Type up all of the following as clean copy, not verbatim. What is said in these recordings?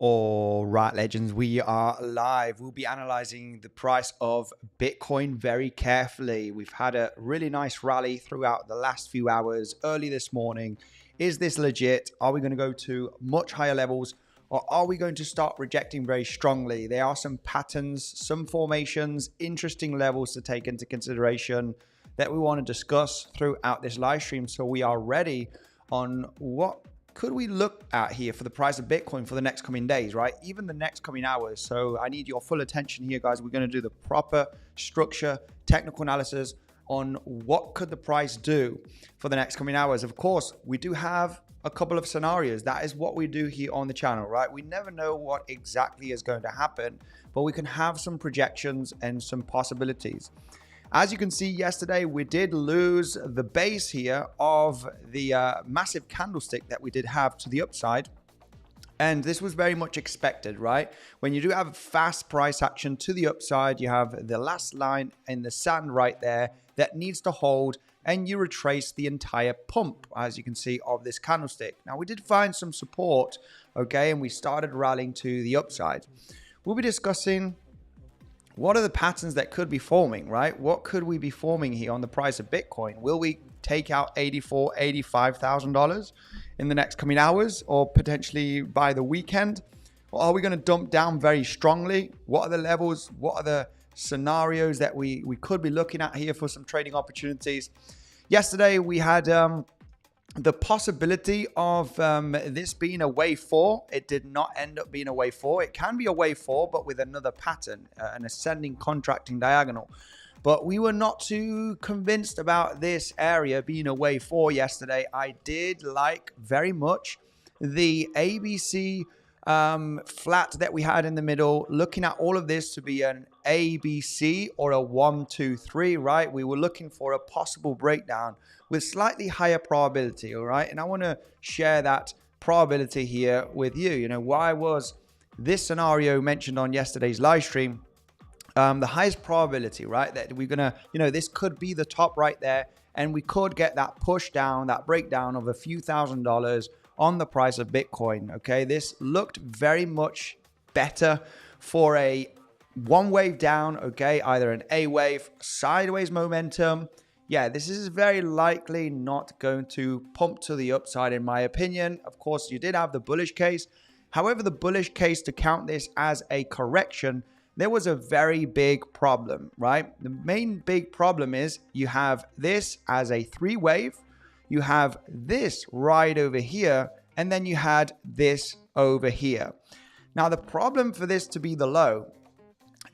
All right, legends, we are live. We'll be analyzing the price of Bitcoin very carefully. We've had a really nice rally throughout the last few hours, early this morning. Is this legit? Are we going to go to much higher levels, or are we going to start rejecting very strongly? There are some patterns, some formations, interesting levels to take into consideration that we want to discuss throughout this live stream, so we are ready on what could we look at here for the price of Bitcoin for the next coming days, right? Even the next coming hours. So I need your full attention here, guys. We're going to do the proper structure, technical analysis on what could the price do for the next coming hours. Of course, we do have a couple of scenarios. That is what we do here on the channel, right? We never know what exactly is going to happen, but we can have some projections and some possibilities. As you can see, yesterday we did lose the base here of the massive candlestick that we did have to the upside. And this was very much expected, right? When you do have fast price action to the upside, you have the last line in the sand right there that needs to hold, and you retrace the entire pump, as you can see, of this candlestick. Now, we did find some support, okay, and we started rallying to the upside. We'll be discussing what are the patterns that could be forming, right? What could we be forming here on the price of Bitcoin? Will we take out $84,000, $85,000 in the next coming hours, or potentially by the weekend? Or are we going to dump down very strongly? What are the levels? What are the scenarios that we could be looking at here for some trading opportunities? Yesterday, we had the possibility of this being a wave 4. It did not end up being a wave 4. It can be a wave 4, but with another pattern, an ascending contracting diagonal. But we were not too convinced about this area being a wave 4 yesterday. I did like very much the ABC flat that we had in the middle, looking at all of this to be an ABC or a 1, 2, 3, right? We were looking for a possible breakdown with slightly higher probability, all right? And I want to share that probability here with you. You know, why was this scenario mentioned on yesterday's live stream? The highest probability, right? That we're going to, you know, this could be the top right there, and we could get that push down, that breakdown of a few $1,000s on the price of Bitcoin, okay? This looked very much better for a one wave down, okay? Either an A wave, sideways momentum. Yeah, this is very likely not going to pump to the upside, in my opinion. Of course, you did have the bullish case. However, the bullish case, to count this as a correction, there was a very big problem, right? The main big problem is you have this as a 3 wave, you have this right over here, and then you had this over here. Now, the problem for this to be the low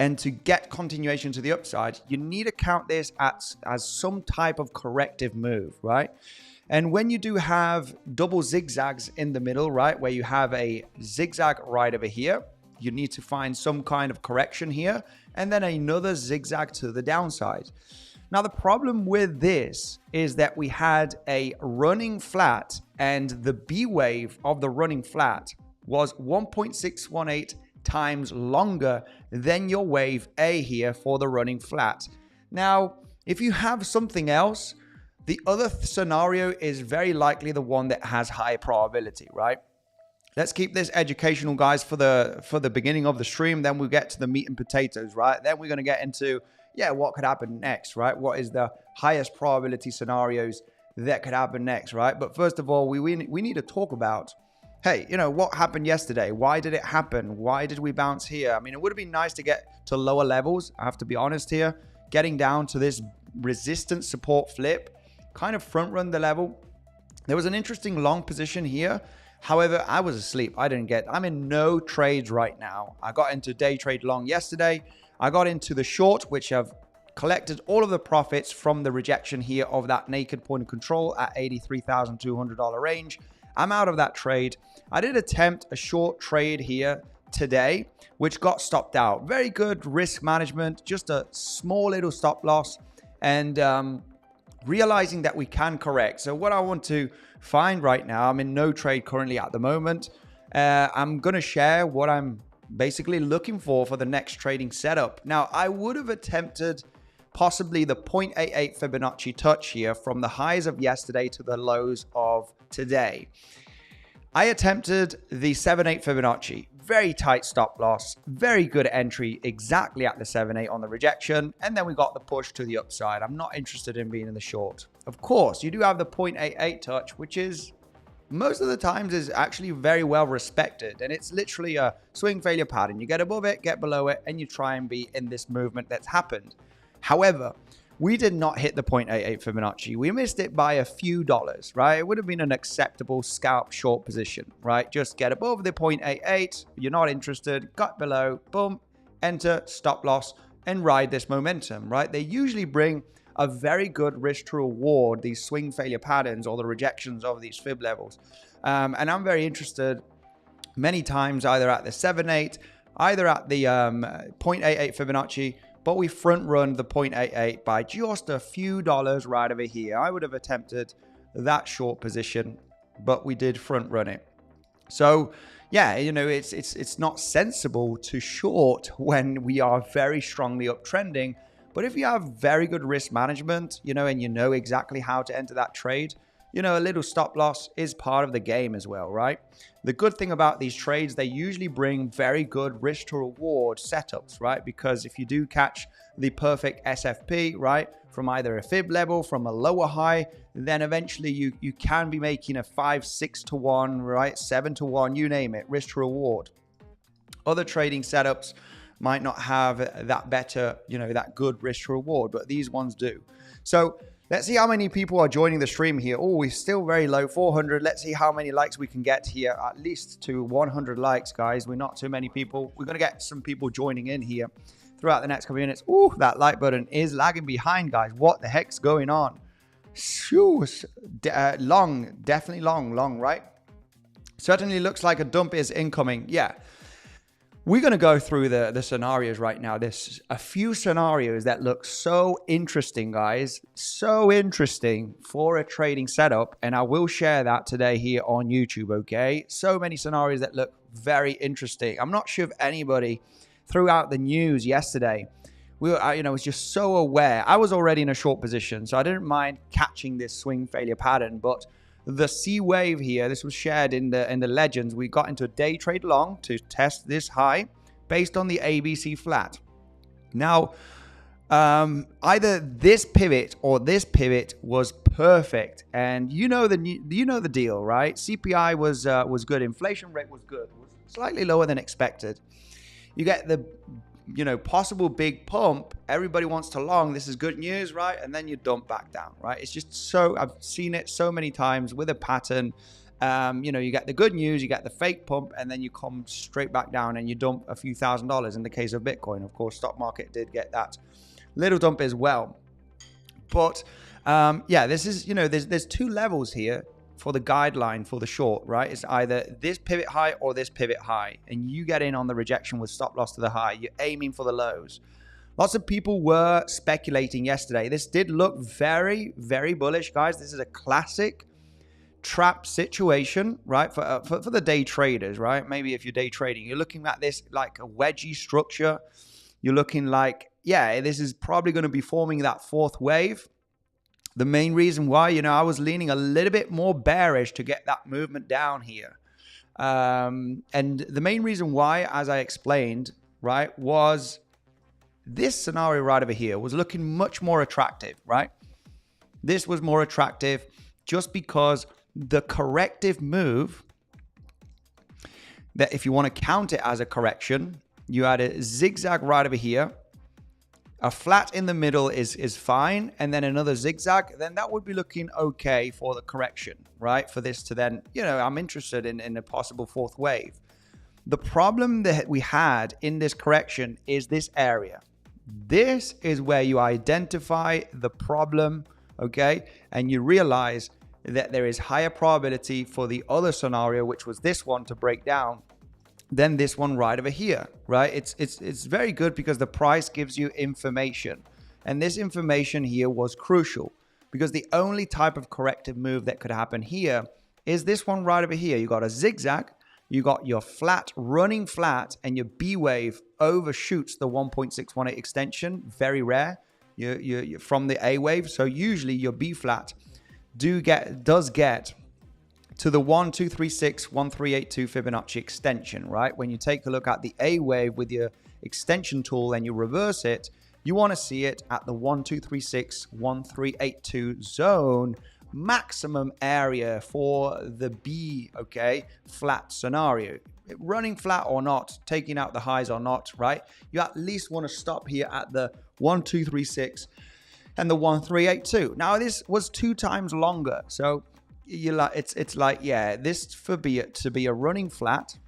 and to get continuation to the upside, you need to count this as some type of corrective move, right? And when you do have double zigzags in the middle, right, where you have a zigzag right over here, you need to find some kind of correction here, and then another zigzag to the downside. Now, the problem with this is that we had a running flat, and the B wave of the running flat was 1.618 times longer than your wave A here for the running flat. Now, if you have something else, the other scenario is very likely the one that has high probability, right? Let's keep this educational, guys, for the beginning of the stream. Then we'll get to the meat and potatoes, right? Then we're going to get into, yeah, what could happen next, right? What is the highest probability scenarios that could happen next, right? But first of all, we need to talk about, hey, you know, what happened yesterday? Why did it happen? Why did we bounce here? I mean, it would have been nice to get to lower levels. I have to be honest here. Getting down to this resistance support flip kind of front run the level. There was an interesting long position here. However, I was asleep. I'm in no trades right now. I got into day trade long yesterday. I got into the short, which I've collected all of the profits from the rejection here of that naked point of control at $83,200 range. I'm out of that trade. I did attempt a short trade here today, which got stopped out. Very good risk management, just a small little stop loss, and realizing that we can correct. So what I want to find right now, I'm in no trade currently at the moment. I'm going to share what I'm basically looking for the next trading setup. Now, I would have attempted possibly the 0.88 Fibonacci touch here from the highs of yesterday to the lows of today. I attempted the 7.8 Fibonacci. very tight stop loss, very good entry exactly at the 7.8 on the rejection, and then we got the push to the upside. I'm not interested in being in the short. Of course, you do have the 0.88 touch, which is most of the times is actually very well respected, and it's literally a swing failure pattern. You get above it, get below it, and you try and be in this movement that's happened. However, we did not hit the 0.88 Fibonacci. We missed it by a few dollars, right? It would have been an acceptable scalp short position, right? Just get above the 0.88. You're not interested. Got below. Boom. Enter. Stop loss. And ride this momentum, right? They usually bring a very good risk to reward, these swing failure patterns or the rejections of these fib levels. And I'm very interested many times either at the 7.8, either at the 0.88 Fibonacci, but we front run the 0.88 by just a few dollars right over here. I would have attempted that short position, but we did front run it. So yeah, you know, it's not sensible to short when we are very strongly uptrending. But if you have very good risk management, you know, and you know exactly how to enter that trade, you know, a little stop loss is part of the game as well, right? The good thing about these trades, they usually bring very good risk to reward setups, right? Because if you do catch the perfect SFP, right, from either a fib level, from a lower high, then eventually you can be making a 5, 6 to 1, right? 7 to 1, you name it, risk to reward. Other trading setups might not have that better, you know, that good risk to reward, but these ones do. So let's see how many people are joining the stream here. Oh, we're still very low, 400. Let's see how many likes we can get here, at least to 100 likes, guys. We're not too many people. We're going to get some people joining in here throughout the next couple of minutes. Oh, that like button is lagging behind, guys. What the heck's going on? Shoo, long, definitely long, right? Certainly looks like a dump is incoming. Yeah. We're going to go through the scenarios right now. There's a few scenarios that look so interesting, guys. So interesting for a trading setup. And I will share that today here on YouTube, okay? So many scenarios that look very interesting. I'm not sure if anybody throughout the news yesterday, was just so aware. I was already in a short position, so I didn't mind catching this swing failure pattern. But the C wave here, this was shared in the legends. We got into a day trade long to test this high based on the ABC flat. Now, either this pivot or this pivot was perfect, and you know the deal, right? CPI was good, inflation rate was good, was slightly lower than expected. You get the possible big pump. Everybody wants to long. This is good news, right? And then you dump back down, right? It's just so, I've seen it so many times with a pattern. You get the good news, you get the fake pump, and then you come straight back down and you dump a few $1,000s in the case of Bitcoin. Of course, stock market did get that little dump as well. But this is, there's two levels here for the guideline for the short, right? It's either this pivot high or this pivot high, and you get in on the rejection with stop loss to the high. You're aiming for the lows. Lots of people were speculating yesterday. This did look very, very bullish, guys. This is a classic trap situation, right? For the day traders, right? Maybe if you're day trading, you're looking at this like a wedgie structure. You're looking like, yeah, this is probably going to be forming that fourth wave. The main reason why, I was leaning a little bit more bearish to get that movement down here. And the main reason why, as I explained, right, was this scenario right over here was looking much more attractive, right? This was more attractive just because the corrective move, that if you want to count it as a correction, you had a zigzag right over here. A flat in the middle is fine, and then another zigzag, then that would be looking okay for the correction, right? For this to then, I'm interested in a possible fourth wave. The problem that we had in this correction is this area. This is where you identify the problem, okay? And you realize that there is higher probability for the other scenario, which was this one, to break down than this one right over here, right? It's very good because the price gives you information. And this information here was crucial because the only type of corrective move that could happen here is this one right over here. You got a zigzag, you got your flat running flat, and your B wave overshoots the 1.618 extension. Very rare. You're from the A wave. So usually your B flat does get to the 1236-1382 Fibonacci extension, right? When you take a look at the A wave with your extension tool and you reverse it, you want to see it at the 1236-1382 zone maximum area for the B, okay, flat scenario. Running flat or not, taking out the highs or not, right? You at least want to stop here at the 1236 and the 1382. Now this was 2 times longer, so you like it's like, yeah, this for it to be a running flat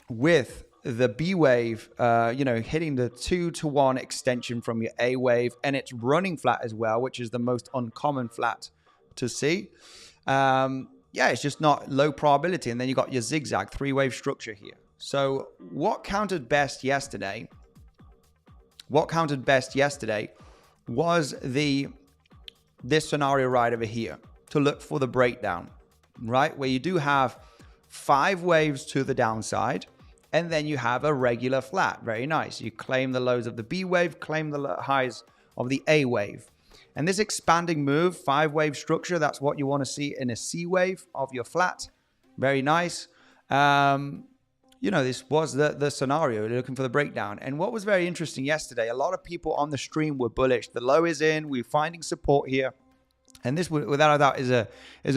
with the B wave, you know, hitting the 2-to-1 extension from your A wave, and it's running flat as well, which is the most uncommon flat to see. Yeah, it's just not low probability. And then you got your zigzag 3-wave structure here. So what counted best yesterday? What counted best yesterday was this scenario right over here, to look for the breakdown, right? Where you do have 5 waves to the downside, and then you have a regular flat. Very nice. You claim the lows of the B wave, claim the highs of the A wave. And this expanding move, 5-wave structure, that's what you want to see in a C wave of your flat. Very nice. You know, this was the scenario. You're looking for the breakdown. And what was very interesting yesterday, a lot of people on the stream were bullish. The low is in. We're finding support here. And this, without a doubt, is a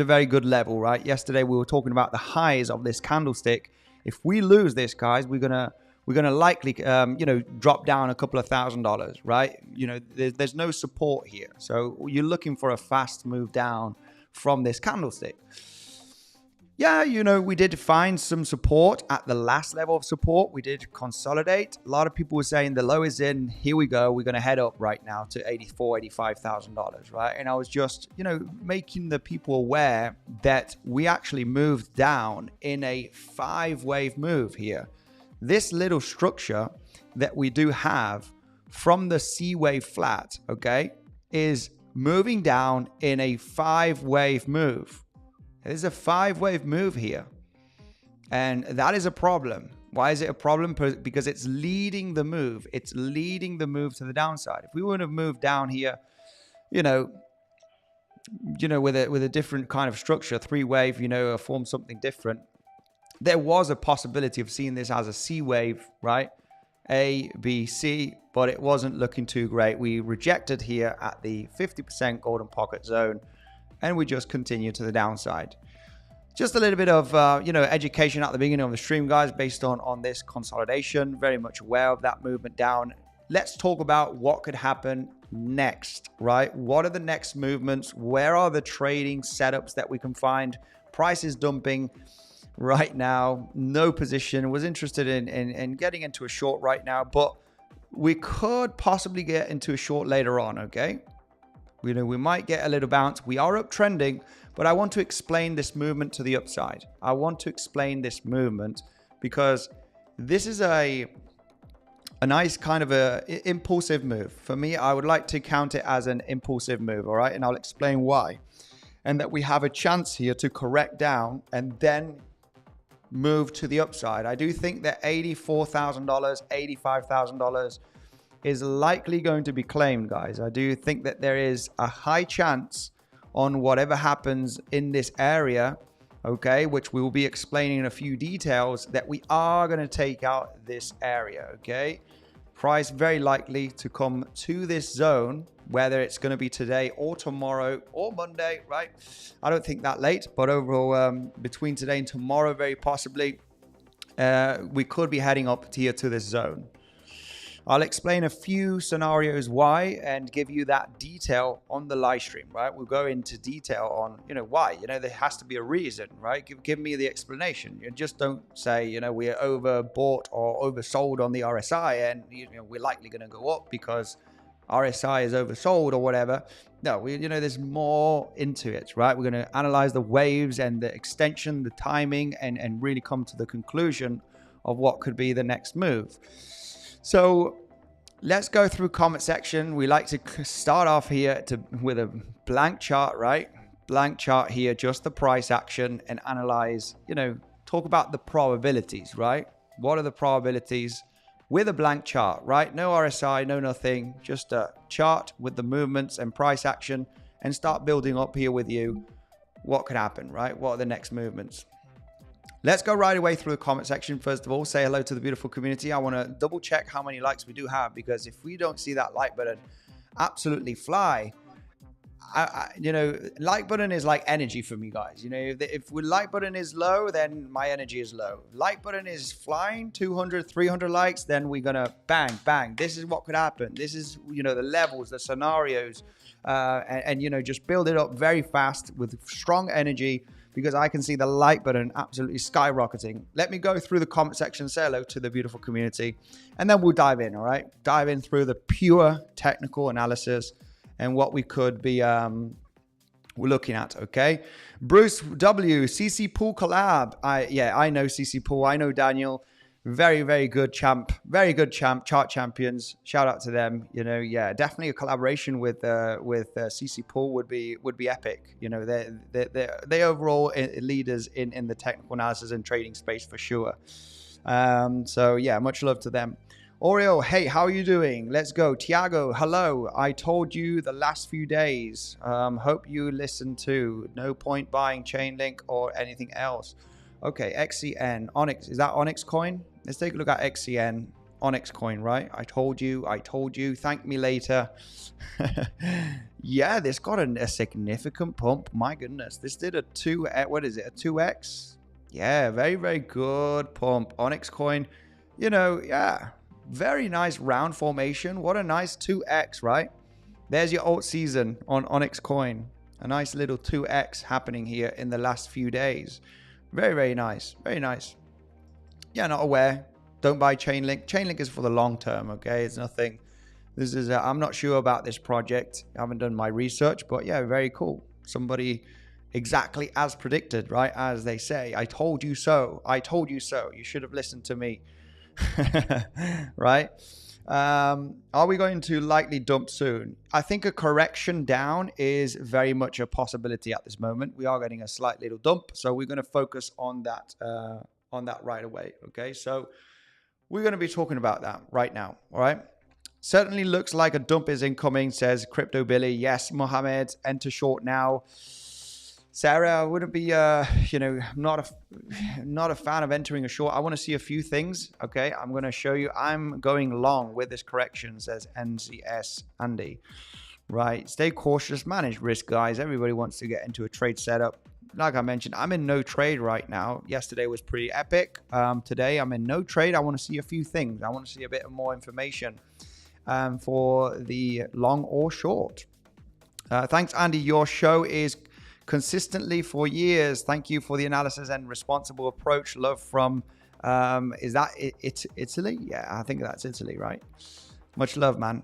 very good level, right? Yesterday, we were talking about the highs of this candlestick. If we lose this, guys, we're gonna likely, you know, drop down a couple of $1,000s, right? You know, there's no support here. So you're looking for a fast move down from this candlestick. Yeah, you know, we did find some support at the last level of support. We did consolidate. A lot of people were saying the low is in. Here we go. We're going to head up right now to $84,000, $85,000, right? And I was just, you know, making the people aware that we actually moved down in a 5-wave move here. This little structure that we do have from the C wave flat, okay, is moving down in a 5-wave move. There's a 5-wave move here. And that is a problem. Why is it a problem? Because it's leading the move. It's leading the move to the downside. If we would have moved down here, you know, with a different kind of structure, 3-wave, you know, form something different, there was a possibility of seeing this as a C wave, right? A, B, C, but it wasn't looking too great. We rejected here at the 50% golden pocket zone, and we just continue to the downside. Just a little bit of, you know, education at the beginning of the stream, guys, based on this consolidation. Very much aware of that movement down. Let's talk about what could happen next, right? What are the next movements? Where are the trading setups that we can find? Price is dumping right now. No position. Was interested in getting into a short right now, but we could possibly get into a short later on, okay? You know, we might get a little bounce. We are uptrending, but I want to explain this movement to the upside. I want to explain this movement because this is a nice kind of a impulsive move. For me, I would like to count it as an impulsive move, all right? And I'll explain why. And that we have a chance here to correct down and then move to the upside. I do think that $84,000, $85,000 is likely going to be claimed, guys. I do think that there is a high chance on whatever happens in this area, okay, which we will be explaining in a few details, that we are going to take out this area, okay? Price very likely to come to this zone, whether it's going to be today or tomorrow or Monday, right? I don't think that late, but overall, between today and tomorrow, very possibly, we could be heading up here to this zone. I'll explain a few scenarios why and give you that detail on the live stream, right? We'll go into detail on, you know, why. You know, there has to be a reason, right? Give me the explanation. You just don't say, you know, we're overbought or oversold on the RSI and, you know, we're likely going to go up because RSI is oversold or whatever. No, you know, there's more into it, right? We're going to analyze the waves and the extension, the timing, and really come to the conclusion of what could be the next move. So let's go through comment section. We like to start off here with a blank chart, right? Blank chart here, just the price action, and analyze, you know, talk about the probabilities, right? What are the probabilities with a blank chart, right? No RSI, no nothing, just a chart with the movements and price action, and start building up here with you what could happen, right? What are the next movements? Let's go right away through the comment section. First of all, say hello to the beautiful community. I want to double check how many likes we do have, because if we don't see that like button absolutely fly, you know, like button is like energy for me, guys. You know, if the like button is low, then my energy is low. Like button is flying, 200, 300 likes, then we're gonna bang, bang. This is what could happen. This is, you know, the levels, the scenarios, and you know, just build it up very fast with strong energy, because I can see the like button absolutely skyrocketing. Let me go through the comment section, say hello to the beautiful community, and then we'll dive in. All right, dive in through the pure technical analysis and what we could be we're looking at. Okay, Bruce W, 𝗕𝗶𝗵𝗽𝗫. I know 𝗕𝗶𝗵𝗽𝗫. I know Daniel. Very good champ. Very good champ. Chart champions. Shout out to them. You know, yeah, definitely a collaboration with 𝗕𝗶𝗵𝗽𝗫 would be epic. You know, they overall leaders in the technical analysis and trading space for sure. So yeah, much love to them. Oreo, hey, how are you doing? Let's go. Tiago, hello. I told you the last few days. Hope you listened too. No point buying Chainlink or anything else. Okay, XCN, Onyx. Is that Onyx coin? Let's take a look at XCN, Onyx coin, right? I told you. Thank me later. Yeah, this got a significant pump. My goodness. This did a 2X? Yeah, very good pump. Onyx coin, you know, yeah. Very nice round formation. What a nice 2X, right? There's your alt season on Onyx coin. A nice little 2X happening here in the last few days. Very nice. Very nice. Yeah, not aware. Don't buy Chainlink. Chainlink is for the long term, okay? It's nothing. This is, I'm not sure about this project. I haven't done my research, but yeah, very cool. Somebody exactly as predicted, right? As they say, I told you so. I told you so. You should have listened to me. Right? Are we going to likely dump soon? I think a correction down is very much a possibility at this moment. We are getting a slight little dump, so we're going to focus on that right away. Okay, so we're going to be talking about that right now. All right. Certainly looks like a dump is incoming, says Crypto Billy. Yes, Mohammed, enter short now. Sarah, I wouldn't be, you know, not a fan of entering a short. I want to see a few things. Okay, I'm going to show you. I'm going long with this correction, says NCS Andy. Right, stay cautious, manage risk, guys. Everybody wants to get into a trade setup. Like I mentioned, I'm in no trade right now. Yesterday was pretty epic. Today, I'm in no trade. I want to see a few things. I want to see a bit more information for the long or short. Thanks, Andy. Your show is consistently for years. Thank you for the analysis and responsible approach. Love from, is that Italy? Yeah, I think that's Italy, right? Much love, man.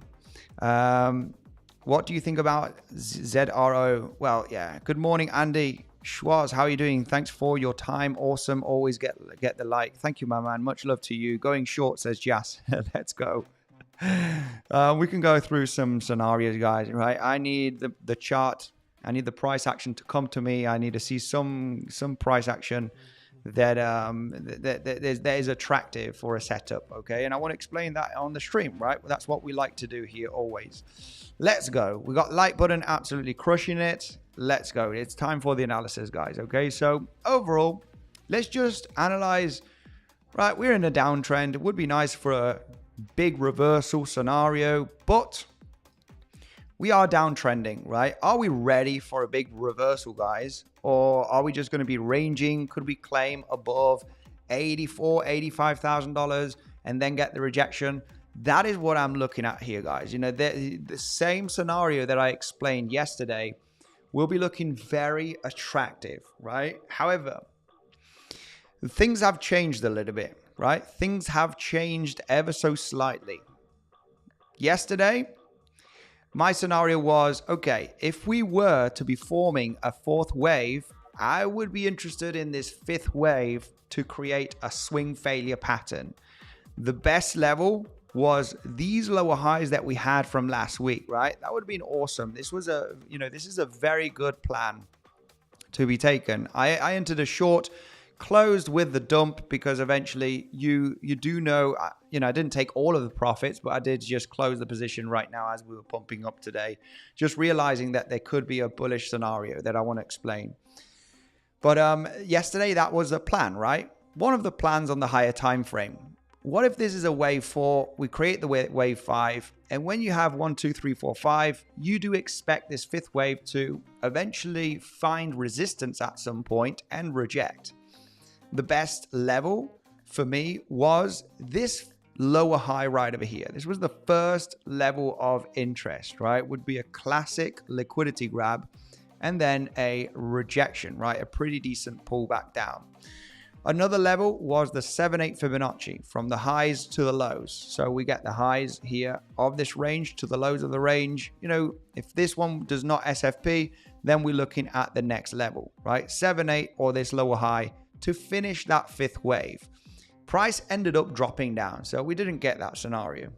What do you think about ZRO? Well, yeah. Good morning, Andy Schwarz. How are you doing? Thanks for your time. Awesome. Always get the like. Thank you, my man. Much love to you. Going short, says Jas. Let's go. We can go through some scenarios, guys, right? I need the chart. I need the price action to come to me. I need to see some price action that is attractive for a setup, okay? And I want to explain that on the stream, right? That's what we like to do here always. Let's go. We got like button absolutely crushing it. Let's go. It's time for the analysis, guys, okay? So overall, let's just analyze, right? We're in a downtrend. It would be nice for a big reversal scenario, but we are downtrending, right? Are we ready for a big reversal, guys? Or are we just going to be ranging? Could we claim above $84,000, $85,000 and then get the rejection? That is what I'm looking at here, guys. You know, the same scenario that I explained yesterday will be looking very attractive, right? However, things have changed a little bit, right? Things have changed ever so slightly. Yesterday, my scenario was, okay, if we were to be forming a fourth wave, I would be interested in this fifth wave to create a swing failure pattern. The best level was these lower highs that we had from last week, right? That would have been awesome. This was this is a very good plan to be taken. I entered a short, closed with the dump because eventually you do know, I didn't take all of the profits, but I did just close the position right now as we were pumping up today, just realizing that there could be a bullish scenario that I want to explain. But yesterday, that was a plan, right? One of the plans on the higher time frame. What if this is a wave 4? We create the wave 5. And when you have 1, 2, 3, 4, 5, you do expect this 5th wave to eventually find resistance at some point and reject. The best level for me was this lower high right over here. This was the first level of interest, right? Would be a classic liquidity grab and then a rejection, right? A pretty decent pullback down. Another level was the 7/8 Fibonacci from the highs to the lows. So we get the highs here of this range to the lows of the range. You know, if this one does not SFP, then we're looking at the next level, right? 7/8 or this lower high to finish that 5th wave. Price ended up dropping down, so we didn't get that scenario.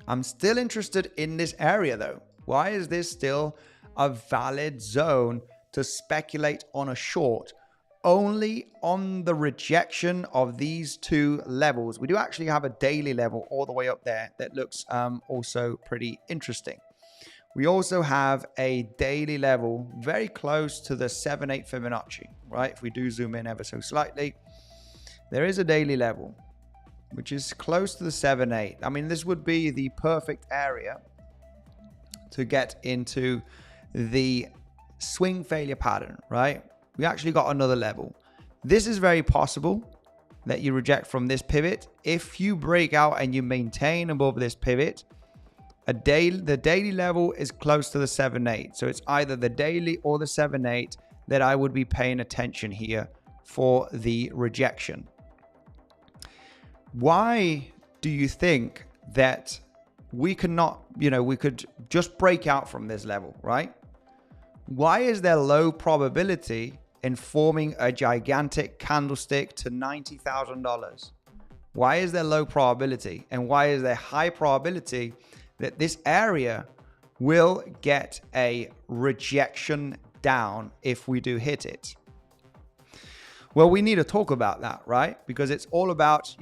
I'm still interested in this area though. Why is this still a valid zone to speculate on a short? Only on the rejection of these 2 levels. We do actually have a daily level all the way up there that looks also pretty interesting. We also have a daily level very close to the 7/8 Fibonacci, right? If we do zoom in ever so slightly, there is a daily level, which is close to the 7/8. I mean, this would be the perfect area to get into the swing failure pattern, right? We actually got another level. This is very possible that you reject from this pivot. If you break out and you maintain above this pivot, the daily level is close to the 7/8. So it's either the daily or the 7/8 that I would be paying attention here for the rejection. Why do you think that we cannot, we could just break out from this level, right? Why is there low probability in forming a gigantic candlestick to $90,000? Why is there low probability? And why is there high probability that this area will get a rejection down if we do hit it? Well, we need to talk about that, right? Because it's all about,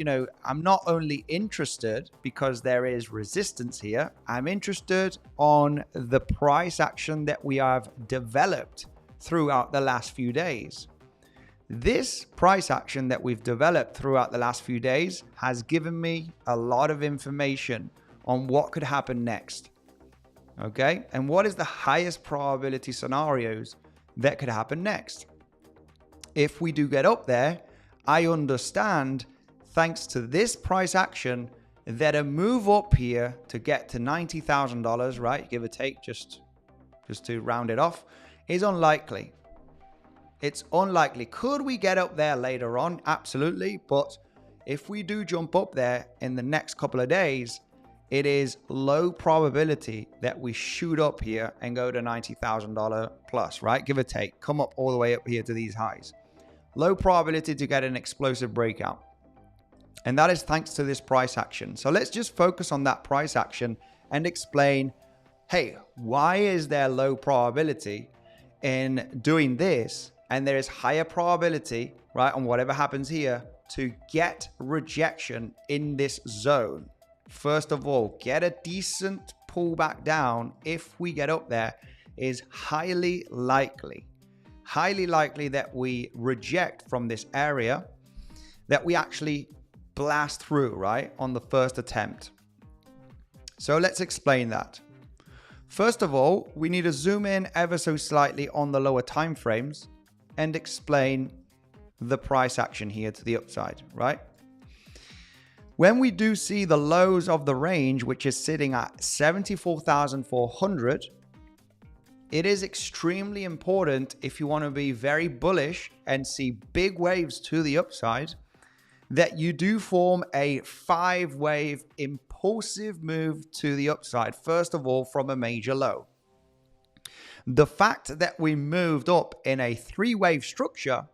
I'm not only interested because there is resistance here, I'm interested on the price action that we have developed throughout the last few days. This price action that we've developed throughout the last few days has given me a lot of information on what could happen next. Okay? And what is the highest probability scenarios that could happen next? If we do get up there, I understand, thanks to this price action, that a move up here to get to $90,000, right, give or take, just to round it off, is unlikely. It's unlikely. Could we get up there later on? Absolutely. But if we do jump up there in the next couple of days, it is low probability that we shoot up here and go to $90,000 plus, right? Give or take. Come up all the way up here to these highs. Low probability to get an explosive breakout. And that is thanks to this price action. So let's just focus on that price action and explain, hey, why is there low probability in doing this? And there is higher probability, right, on whatever happens here to get rejection in this zone. First of all, get a decent pullback down if we get up there is highly likely that we reject from this area, that we actually blast through, right, on the first attempt. So let's explain that. First of all, we need to zoom in ever so slightly on the lower time frames and explain the price action here to the upside, right? When we do see the lows of the range, which is sitting at 74,400, it is extremely important, if you want to be very bullish and see big waves to the upside, that you do form a 5-wave impulsive move to the upside, first of all, from a major low. The fact that we moved up in a 3-wave structure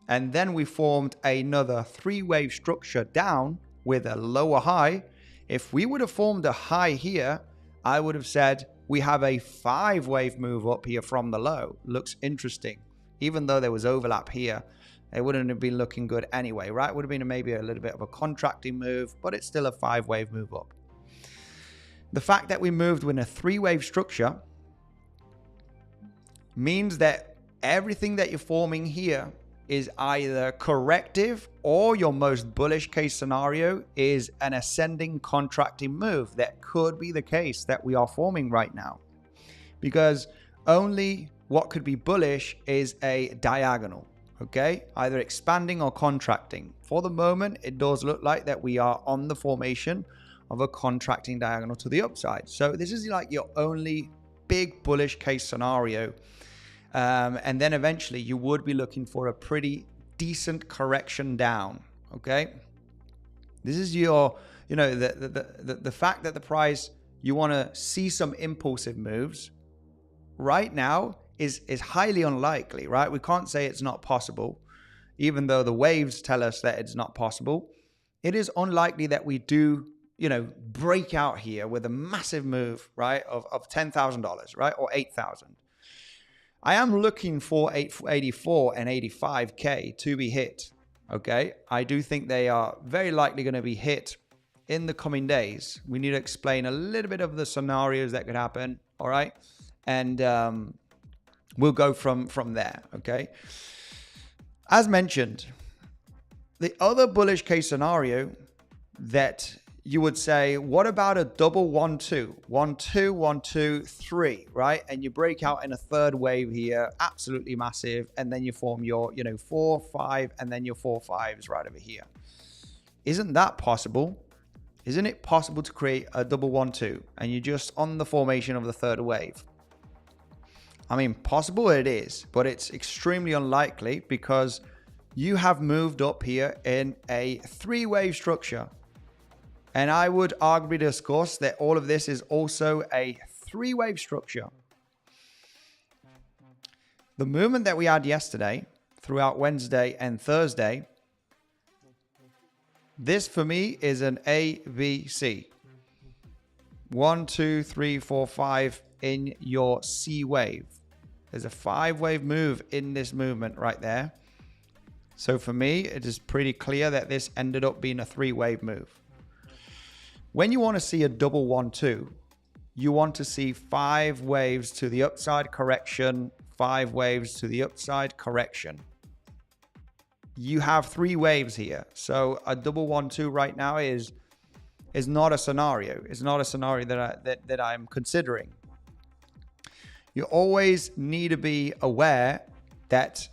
and then we formed another 3-wave structure down with a lower high, if we would have formed a high here, I would have said we have a 5-wave move up here from the low. Looks interesting. Even though there was overlap here, it wouldn't have been looking good anyway, right? It would have been maybe a little bit of a contracting move, but it's still a 5-wave move up. The fact that we moved with a 3-wave structure means that everything that you're forming here is either corrective, or your most bullish case scenario is an ascending contracting move. That could be the case that we are forming right now, because only what could be bullish is a diagonal, okay? Either expanding or contracting. For the moment, it does look like that we are on the formation of a contracting diagonal to the upside. So this is like your only big bullish case scenario. And then eventually you would be looking for a pretty decent correction down, okay? This is your, you know, the fact that the price, you want to see some impulsive moves right now is highly unlikely, right? We can't say it's not possible, even though the waves tell us that it's not possible. It is unlikely that we do, you know, break out here with a massive move, right, of $10,000, right, or 8,000. I am looking for 84 and 85K to be hit, okay? I do think they are very likely going to be hit in the coming days. We need to explain a little bit of the scenarios that could happen, all right? And we'll go from there, okay? As mentioned, the other bullish case scenario that you would say, what about a double 1 2 1 2 1 2 3, right? And you break out in a third wave here, absolutely massive, and then you form your, you know, 4 5, and then your 4 5s right over here. Isn't that possible? Isn't it possible to create a double 1 2 and you're just on the formation of the third wave? I mean, possible it is, but it's extremely unlikely because you have moved up here in a 3-wave structure. And I would arguably discuss that all of this is also a 3-wave structure. The movement that we had yesterday throughout Wednesday and Thursday, this for me is an ABC. 1, 2, 3, 4, 5 in your C wave. There's a 5-wave move in this movement right there. So for me, it is pretty clear that this ended up being a 3-wave move. When you want to see a double 1 2, you want to see 5 waves to the upside correction, 5 waves to the upside correction. You have 3 waves here. So a double 1 2 right now is not a scenario. It's not a scenario that I'm considering. You always need to be aware that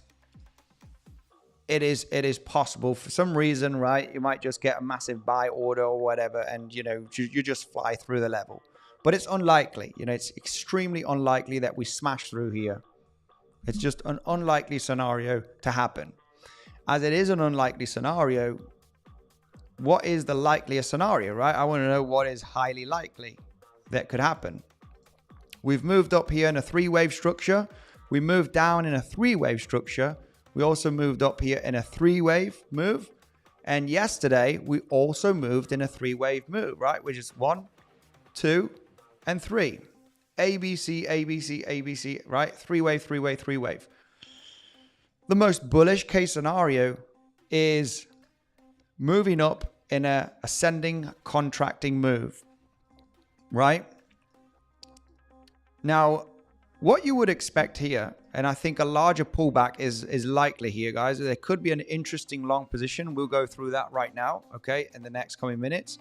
it is possible for some reason, right? You might just get a massive buy order or whatever, and you know, you just fly through the level. But it's unlikely, you know, it's extremely unlikely that we smash through here. It's just an unlikely scenario to happen. As it is an unlikely scenario, what is the likeliest scenario, right? I want to know what is highly likely that could happen. We've moved up here in a 3-wave structure. We moved down in a 3-wave structure. We also moved up here in a 3-wave move. And yesterday, we also moved in a 3-wave move, right? Which is 1, 2, and 3. ABC, ABC, ABC, right? 3-wave, 3-wave, 3-wave. The most bullish case scenario is moving up in a ascending contracting move, right? Now, what you would expect here, and I think a larger pullback is likely here, guys. There could be an interesting long position. We'll go through that right now, okay, in the next coming minutes.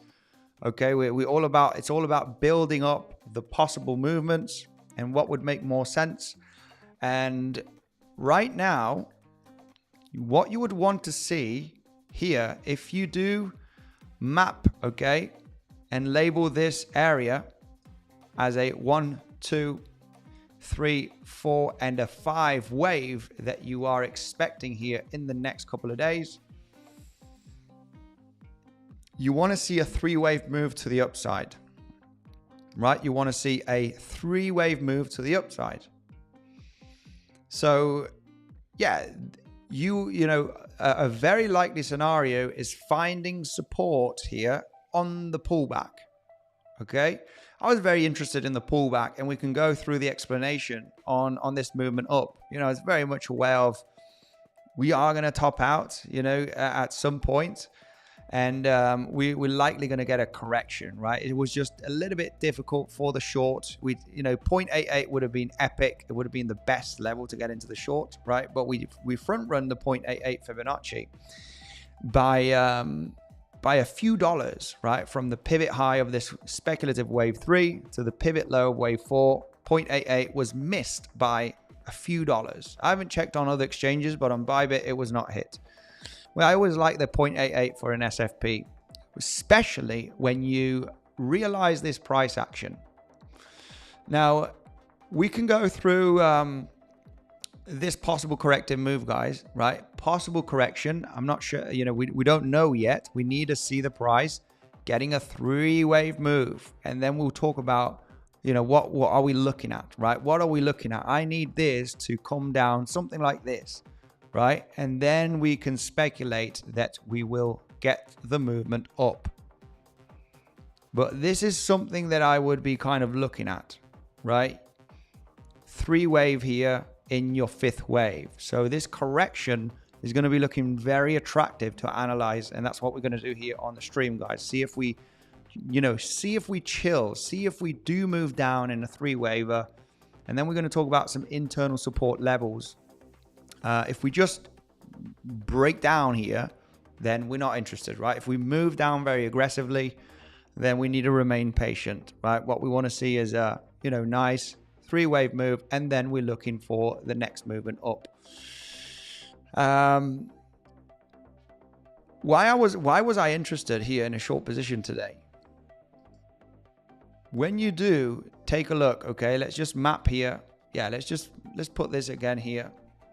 Okay, it's all about building up the possible movements and what would make more sense. And right now, what you would want to see here, if you do map, okay, and label this area as a 1, 2, 3, 4, and a 5 wave that you are expecting here in the next couple of days, you want to see a 3-wave move to the upside, right? You want to see a 3-wave move to the upside. So yeah, you know, a very likely scenario is finding support here on the pullback. Okay, I was very interested in the pullback, and we can go through the explanation on this movement up. You know, it's very much aware of we are going to top out, you know, at some point. And we're likely going to get a correction, right? It was just a little bit difficult for the short. 0.88 would have been epic. It would have been the best level to get into the short, right? But we front run the 0.88 Fibonacci by a few dollars, right? From the pivot high of this speculative wave 3 to the pivot low of wave 4, 0.88 was missed by a few dollars. I haven't checked on other exchanges, but on Bybit, it was not hit. Well, I always like the 0.88 for an SFP, especially when you realize this price action. Now, we can go through this possible corrective move, guys, right? Possible correction. I'm not sure, we don't know yet. We need to see the price getting a 3-wave move. And then we'll talk about, what are we looking at, right? What are we looking at? I need this to come down something like this, right? And then we can speculate that we will get the movement up. But this is something that I would be kind of looking at, right? 3-wave here in your 5th wave. So this correction is going to be looking very attractive to analyze. And that's what we're going to do here on the stream, guys. See if we, see if we chill, see if we do move down in a 3-waver. And then we're going to talk about some internal support levels. If we just break down here, then we're not interested, right? If we move down very aggressively, then we need to remain patient, right? What we want to see is a, nice 3-wave move, and then we're looking for the next movement up. Why was I interested here in a short position today? When you do, take a look, okay? Let's just map here. Yeah, let's put this again here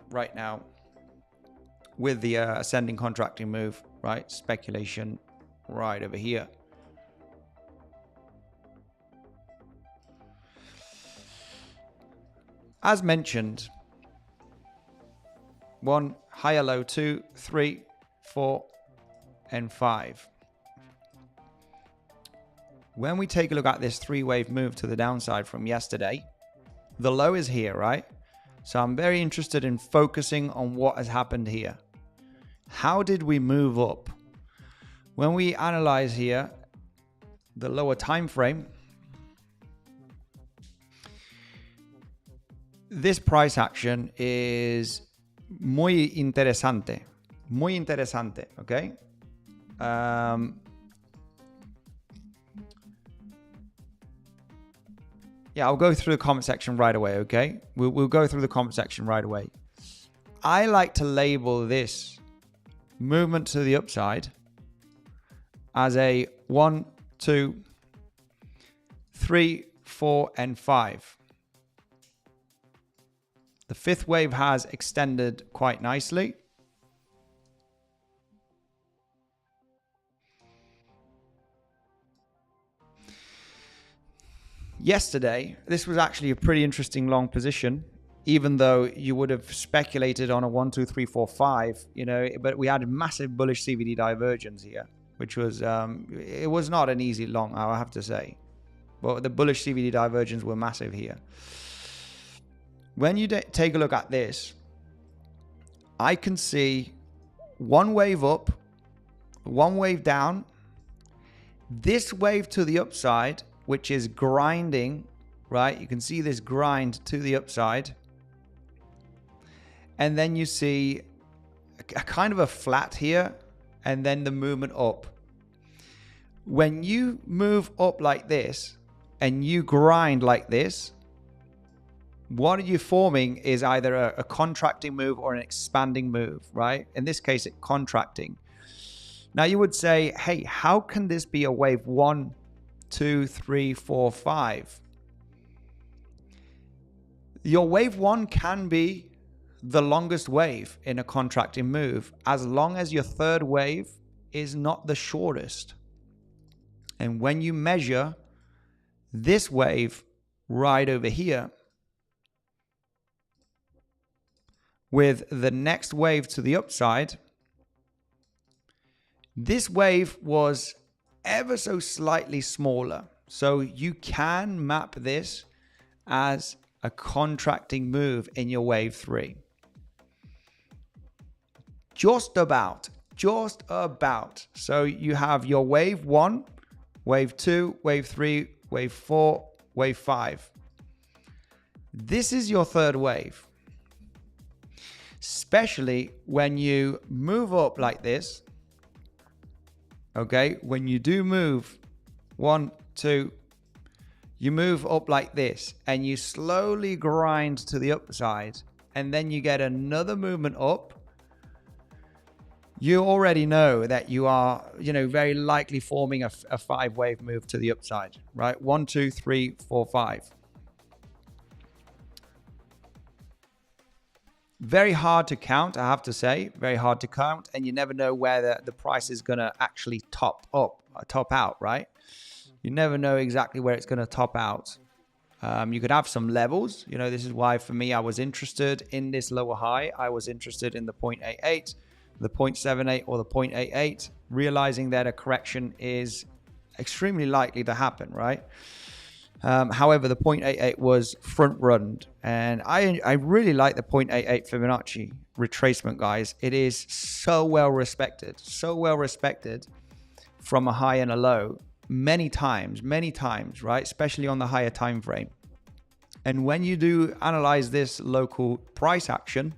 right now with the ascending contracting move, right? Speculation right over here. As mentioned, 1, higher low, 2, 3, 4, and 5. When we take a look at this 3-wave move to the downside from yesterday, the low is here, right? So I'm very interested in focusing on what has happened here. How did we move up? When we analyze here the lower time frame, this price action is muy interesante, okay? Yeah, I'll go through the comment section right away, okay? We'll go through the comment section right away. I like to label this movement to the upside as a 1, 2, 3, 4, and 5. The 5th wave has extended quite nicely. Yesterday, this was actually a pretty interesting long position, even though you would have speculated on a 1, 2, 3, 4, 5, but we had massive bullish CVD divergence here, which was, it was not an easy long, I have to say. But the bullish CVD divergence were massive here. When you take a look at this, I can see 1 wave up, 1 wave down, this wave to the upside, which is grinding, right? You can see this grind to the upside. And then you see a kind of a flat here, and then the movement up. When you move up like this, and you grind like this, what you're forming is either a contracting move or an expanding move, right? In this case, it's contracting. Now you would say, hey, how can this be a wave 1, 2, 3, 4, 5? Your wave 1 can be the longest wave in a contracting move, as long as your 3rd wave is not the shortest. And when you measure this wave right over here with the next wave to the upside, this wave was ever so slightly smaller. So you can map this as a contracting move in your wave 3. Just about just about. So you have your wave 1, wave 2, wave 3, wave 4, wave 5. This is your third wave. Especially when you move up like this. Okay, when you do move 1, 2, you move up like this and you slowly grind to the upside, and then you get another movement up. You already know that you are, very likely forming a 5-wave move to the upside, right? 1, 2, 3, 4, 5. Very hard to count, I have to say. Very hard to count, and you never know where the price is going to actually top out, right? You never know exactly where it's going to top out. You could have some levels. This is why for me, I was interested in this lower high. I was interested in the 0.88, the 0.78 or the 0.88, realizing that a correction is extremely likely to happen, right? However, the 0.88 was front run, and I really like the 0.88 Fibonacci retracement, guys. It is so well respected from a high and a low many times, right? Especially on the higher time frame. And when you do analyze this local price action,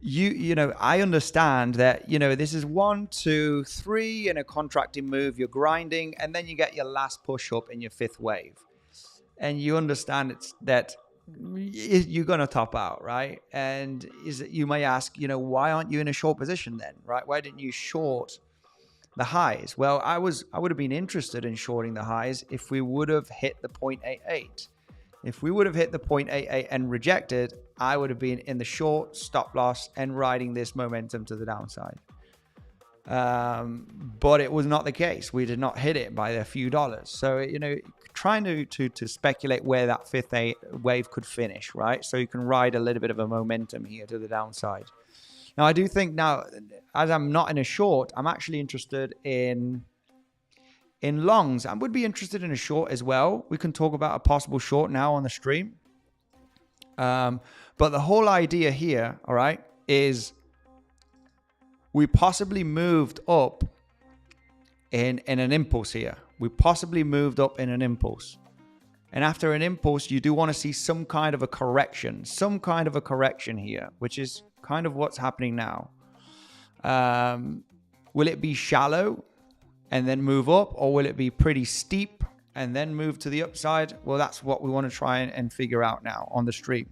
I understand that, this is 1, 2, 3 in a contracting move, you're grinding, and then you get your last push up in your 5th wave. And you understand that you're going to top out, right? And you may ask, why aren't you in a short position then, right? Why didn't you short the highs? Well, I would have been interested in shorting the highs if we would have hit the 0.88. If we would have hit the 0.88 and rejected, I would have been in the short, stop loss, and riding this momentum to the downside. But it was not the case. We did not hit it by a few dollars. So, trying to speculate where that 5th wave could finish, right? So you can ride a little bit of a momentum here to the downside. Now, I do think now, as I'm not in a short, I'm actually interested in longs. I would be interested in a short as well. We can talk about a possible short now on the stream. But the whole idea here, all right, is we possibly moved up in an impulse here. We possibly moved up in an impulse. And after an impulse, you do want to see some kind of a correction here, which is kind of what's happening now. Will it be shallow and then move up, or will it be pretty steep and then move to the upside? Well, that's what we want to try and figure out now on the stream.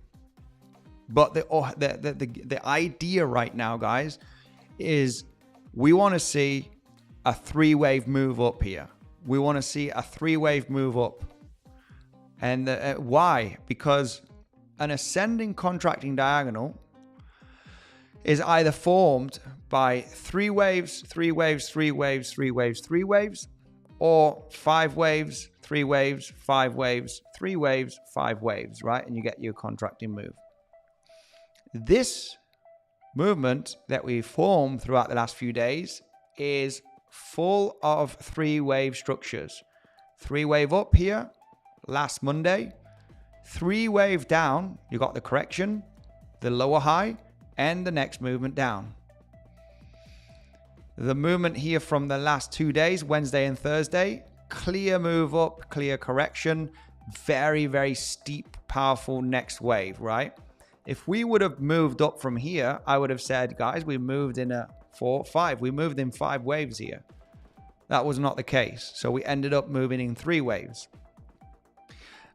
But the idea right now, guys, is we want to see a 3-wave move up here. We want to see a 3-wave move up. And why? Because an ascending contracting diagonal is either formed by 3 waves, 3 waves, 3 waves, 3 waves, 3 waves, or 5 waves, 3 waves, 5 waves, 3 waves, 5 waves, right? And you get your contracting move. This movement that we formed throughout the last few days is full of 3-wave structures. 3-wave up here last Monday, 3-wave down, you got the correction, the lower high, and the next movement down. The movement here from the last 2 days, Wednesday and Thursday, clear move up, clear correction, very, very steep, powerful next wave, right? If we would have moved up from here, I would have said, guys, we moved in a 4, 5. We moved in 5 waves here. That was not the case. So we ended up moving in 3 waves.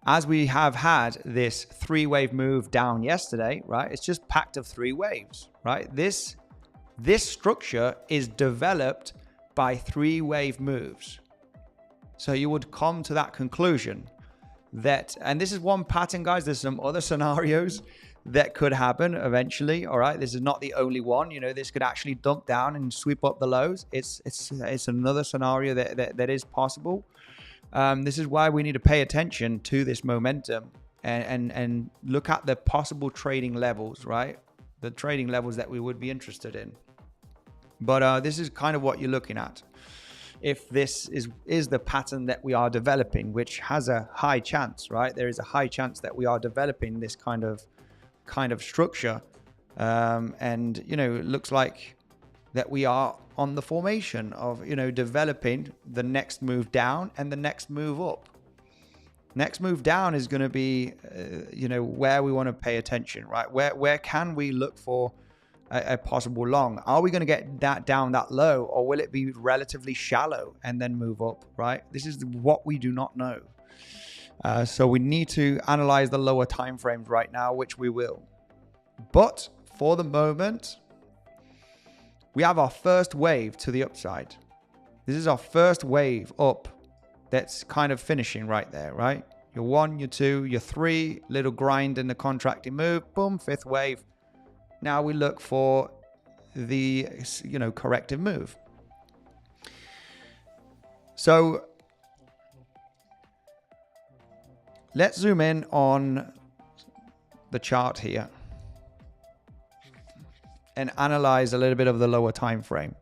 As we have had this 3-wave move down yesterday, right? It's just packed of 3 waves, right? This structure is developed by 3-wave moves. So you would come to that conclusion that, and this is one pattern, guys. There's some other scenarios that could happen eventually. All right, this is not the only one. This could actually dump down and sweep up the lows. It's another scenario that is possible. This is why we need to pay attention to this momentum and look at the possible trading levels, right? The trading levels that we would be interested in. But this is kind of what you're looking at. If this is the pattern that we are developing, which has a high chance, right? There is a high chance that we are developing this kind of structure. And, it looks like that we are on the formation of, developing the next move down and the next move up. Next move down is going to be, where we want to pay attention, right? Where can we look for a possible long? Are we going to get that down that low, or will it be relatively shallow and then move up, right? This is what we do not know. So we need to analyze the lower time frames right now, which we will. But for the moment, we have our first wave to the upside. This is our first wave up that's kind of finishing right there, right? Your 1, your 2, your 3, little grind in the contracting move, boom, 5th wave. Now we look for the, corrective move. So let's zoom in on the chart here and analyze a little bit of the lower time frame.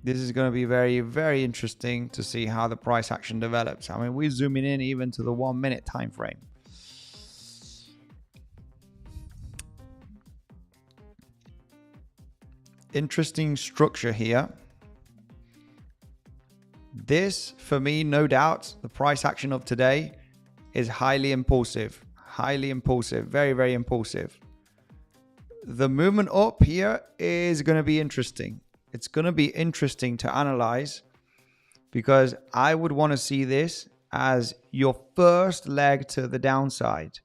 This is going to be very, very interesting to see how the price action develops. I mean, we're zooming in even to the 1 minute time frame. Interesting structure here. This, for me, no doubt, the price action of today is highly impulsive, very, very impulsive. The movement up here is going to be interesting. It's going to be interesting to analyze, because I would want to see this as your first leg to the downside.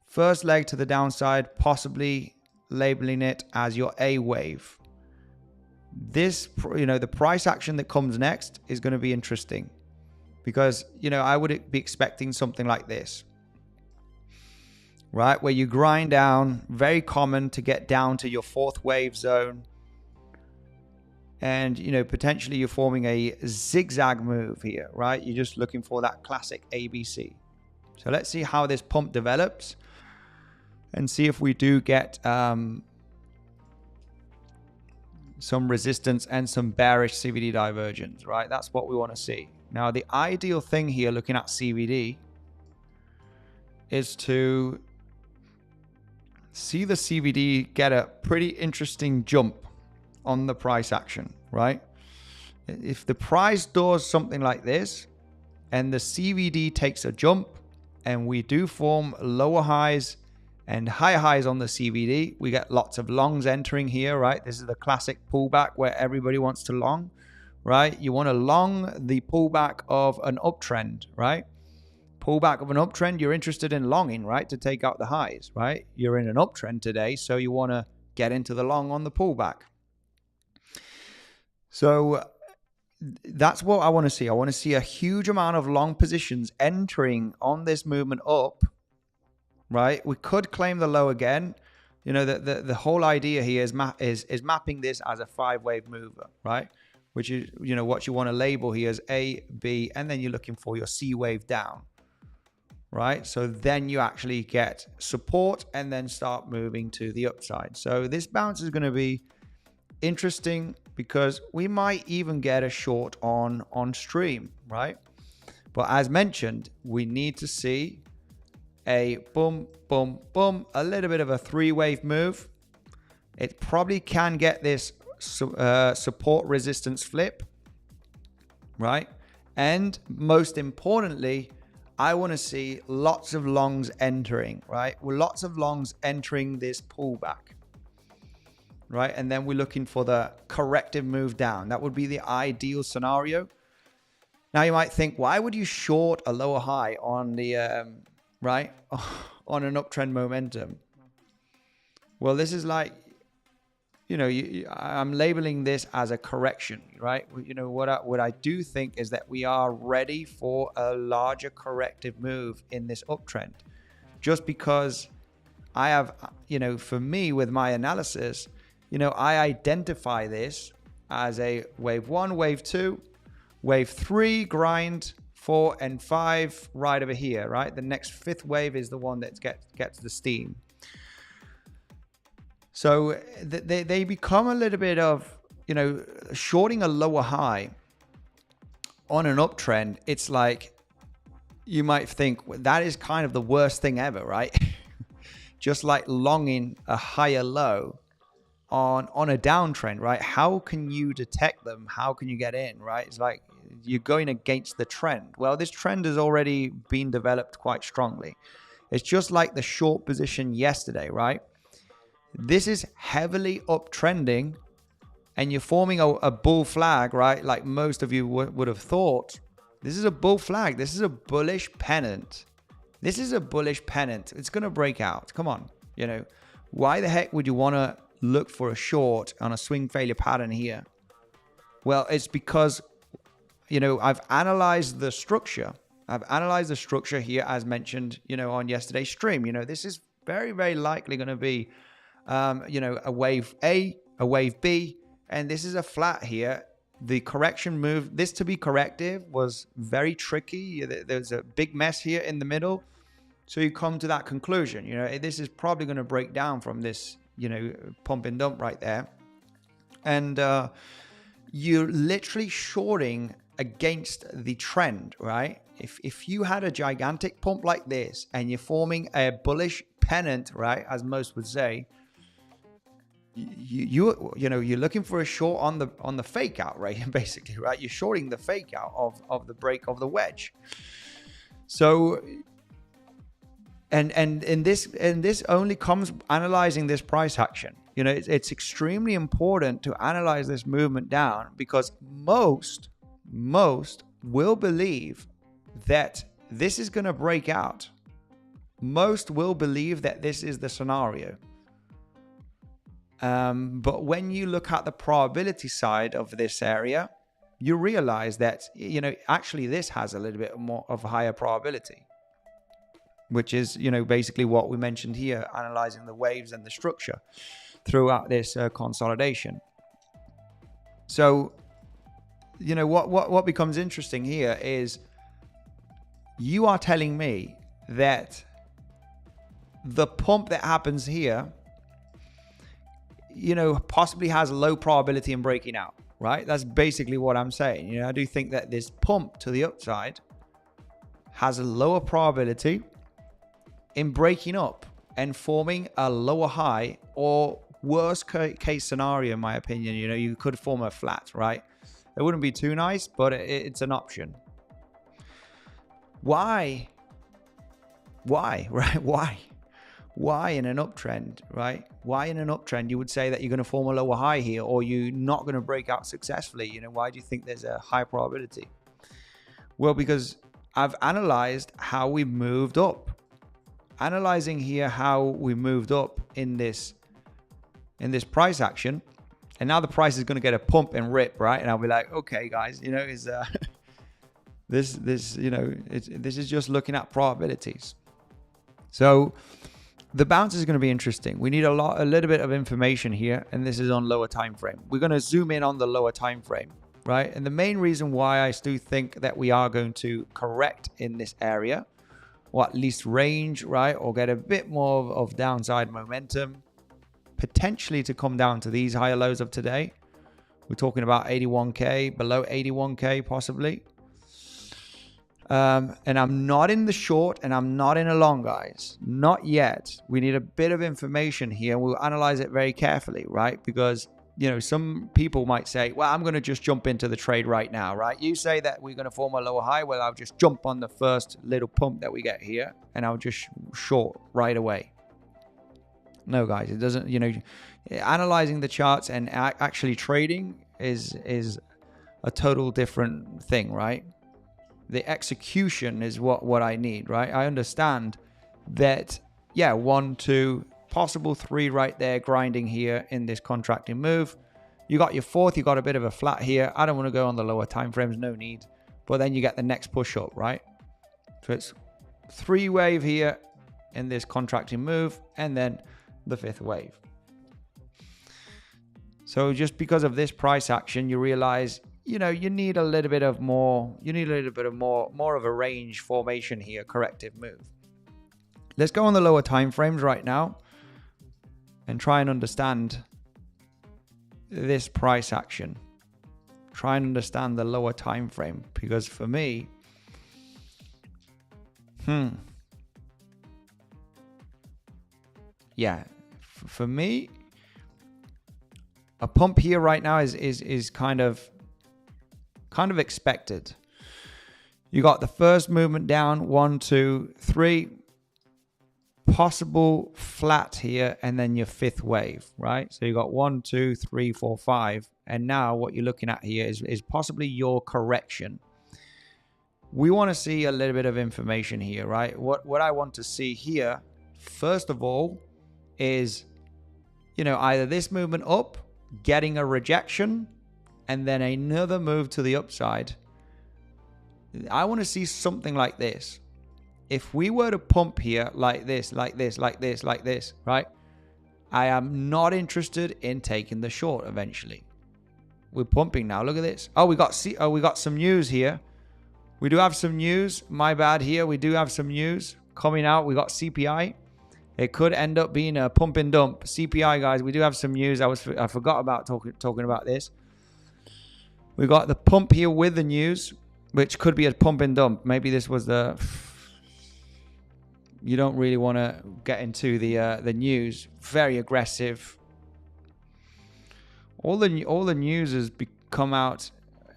First leg to the downside, possibly labeling it as your A wave. This, the price action that comes next is going to be interesting, because, I would be expecting something like this, right? Where you grind down, very common to get down to your 4th wave zone. And, potentially you're forming a zigzag move here, right? You're just looking for that classic ABC. So let's see how this pump develops and see if we do get some resistance and some bearish CVD divergence, right? That's what we want to see. Now, the ideal thing here looking at CVD is to see the CVD get a pretty interesting jump on the price action, right? If the price does something like this and the CVD takes a jump and we do form lower highs and higher highs on the CVD, we get lots of longs entering here, right? This is the classic pullback where everybody wants to long, right? You want to long the pullback of an uptrend, right? Pullback of an uptrend, you're interested in longing, right? To take out the highs, right? You're in an uptrend today, so you want to get into the long on the pullback. So that's what I want to see. I want to see a huge amount of long positions entering on this movement up, right? We could claim the low again. The whole idea here is mapping this as a 5-wave mover, right? Which is, what you want to label here as A, B, and then you're looking for your C wave down, right? So then you actually get support and then start moving to the upside. So this bounce is going to be interesting, because we might even get a short on stream, right? But as mentioned, we need to see a boom, boom, boom, a little bit of a 3-wave move. It probably can get this support resistance flip, right? And most importantly, I want to see lots of longs entering, right? Well, lots of longs entering this pullback, right? And then we're looking for the corrective move down. That would be the ideal scenario. Now you might think, why would you short a lower high on the, right? On an uptrend momentum? Well, this is like, I'm labeling this as a correction, right? What I do think is that we are ready for a larger corrective move in this uptrend. Just because I have, for me with my analysis, I identify this as a wave 1, wave 2, wave 3, grind, 4 and 5 right over here, right? The next 5th wave is the one that gets the steam. So they become a little bit of, shorting a lower high on an uptrend, it's like, you might think, well, that is kind of the worst thing ever, right? Just like longing a higher low on a downtrend, right? How can you detect them? How can you get in, right? It's like you're going against the trend. Well, this trend has already been developed quite strongly. It's just like the short position yesterday, right? This is heavily uptrending, and you're forming a bull flag, right? Like most of you would have thought. This is a bull flag. This is a bullish pennant. This is a bullish pennant. It's going to break out. Come on. You know, why the heck would you want to look for a short on a swing failure pattern here? Well, it's because, you know, I've analyzed the structure. I've analyzed the structure here, as mentioned, you know, on yesterday's stream. You know, this is very, very likely going to be, you know, a wave A, a wave B, and this is a flat here. The correction move, this to be corrective, was very tricky. There's a big mess here in the middle. So you come to that conclusion, you know, this is probably going to break down from this, you know, pump and dump right there. And you're literally shorting against the trend, right? If you had a gigantic pump like this and you're forming a bullish pennant, right, as most would say, you know, you're looking for a short on the fake out, right? Basically, right? You're shorting the fake out of the break of the wedge. So, and this only comes analyzing this price action. You know, it's extremely important to analyze this movement down, because most will believe that this is going to break out. Most will believe that this is the scenario. But when you look at the probability side of this area, you realize that, you know, actually this has a little bit more of a higher probability, which is, you know, basically what we mentioned here, analyzing the waves and the structure throughout this consolidation. So, you know, what becomes interesting here is you are telling me that the pump that happens here, you know, possibly has a low probability in breaking out, right? That's basically what I'm saying. You know, I do think that this pump to the upside has a lower probability in breaking up and forming a lower high, or worst case scenario, in my opinion, you know, you could form a flat, right? It wouldn't be too nice, but it's an option. Why, right? Why in an uptrend, right? Why in an uptrend you would say that you're going to form a lower high here, or you're not going to break out successfully? You know, why do you think there's a high probability? Well, because I've analyzed how we moved up. Analyzing here how we moved up in this price action, and now the price is going to get a pump and rip, right? And I'll be like, okay, guys, you know, is this, you know, this is just looking at probabilities. So the bounce is going to be interesting. We need a little bit of information here, and this is on lower time frame. We're going to zoom in on the lower time frame, right? And the main reason why I still think that we are going to correct in this area, or at least range, right, or get a bit more of downside momentum, potentially to come down to these higher lows of today. We're talking about 81K, below 81K possibly. And I'm not in the short and I'm not in a long, guys. Not yet. We need a bit of information here. We'll analyze it very carefully, right? Because, you know, some people might say, well, I'm going to just jump into the trade right now, right? You say that we're going to form a lower high. Well, I'll just jump on the first little pump that we get here and I'll just short right away. No, guys, it doesn't, you know, analyzing the charts and actually trading is a total different thing, right? The execution is what I need, right? I understand that, yeah, 1, 2, possible 3 right there, grinding here in this contracting move. You got your fourth, you got a bit of a flat here. I don't want to go on the lower time frames, no need. But then you get the next push up, right? So it's 3 wave here in this contracting move, and then the 5th wave. So just because of this price action, you realize, you know, you need a little bit of more, more of a range formation here, corrective move. Let's go on the lower time frames right now and try and understand this price action. try and understand the lower time frame, because for me, yeah, for me, a pump here right now is kind of expected. You got the first movement down, 1, 2, 3, possible flat here, and then your fifth wave, right? So you got 1, 2, 3, 4, 5, and now what you're looking at here is possibly your correction. We want to see a little bit of information here, right? What I want to see here, first of all, is, you know, either this movement up, getting a rejection, and then another move to the upside. I want to see something like this. If we were to pump here like this, like this, like this, like this, right? I am not interested in taking the short eventually. We're pumping now. Look at this. Oh, we got some news here. We do have some news. My bad here. We do have some news coming out. We got CPI. It could end up being a pump and dump. CPI, guys, we do have some news. I forgot about talking about this. We got the pump here with the news, which could be a pump and dump. Maybe this was the... You don't really want to get into the news. Very aggressive. All the news has come out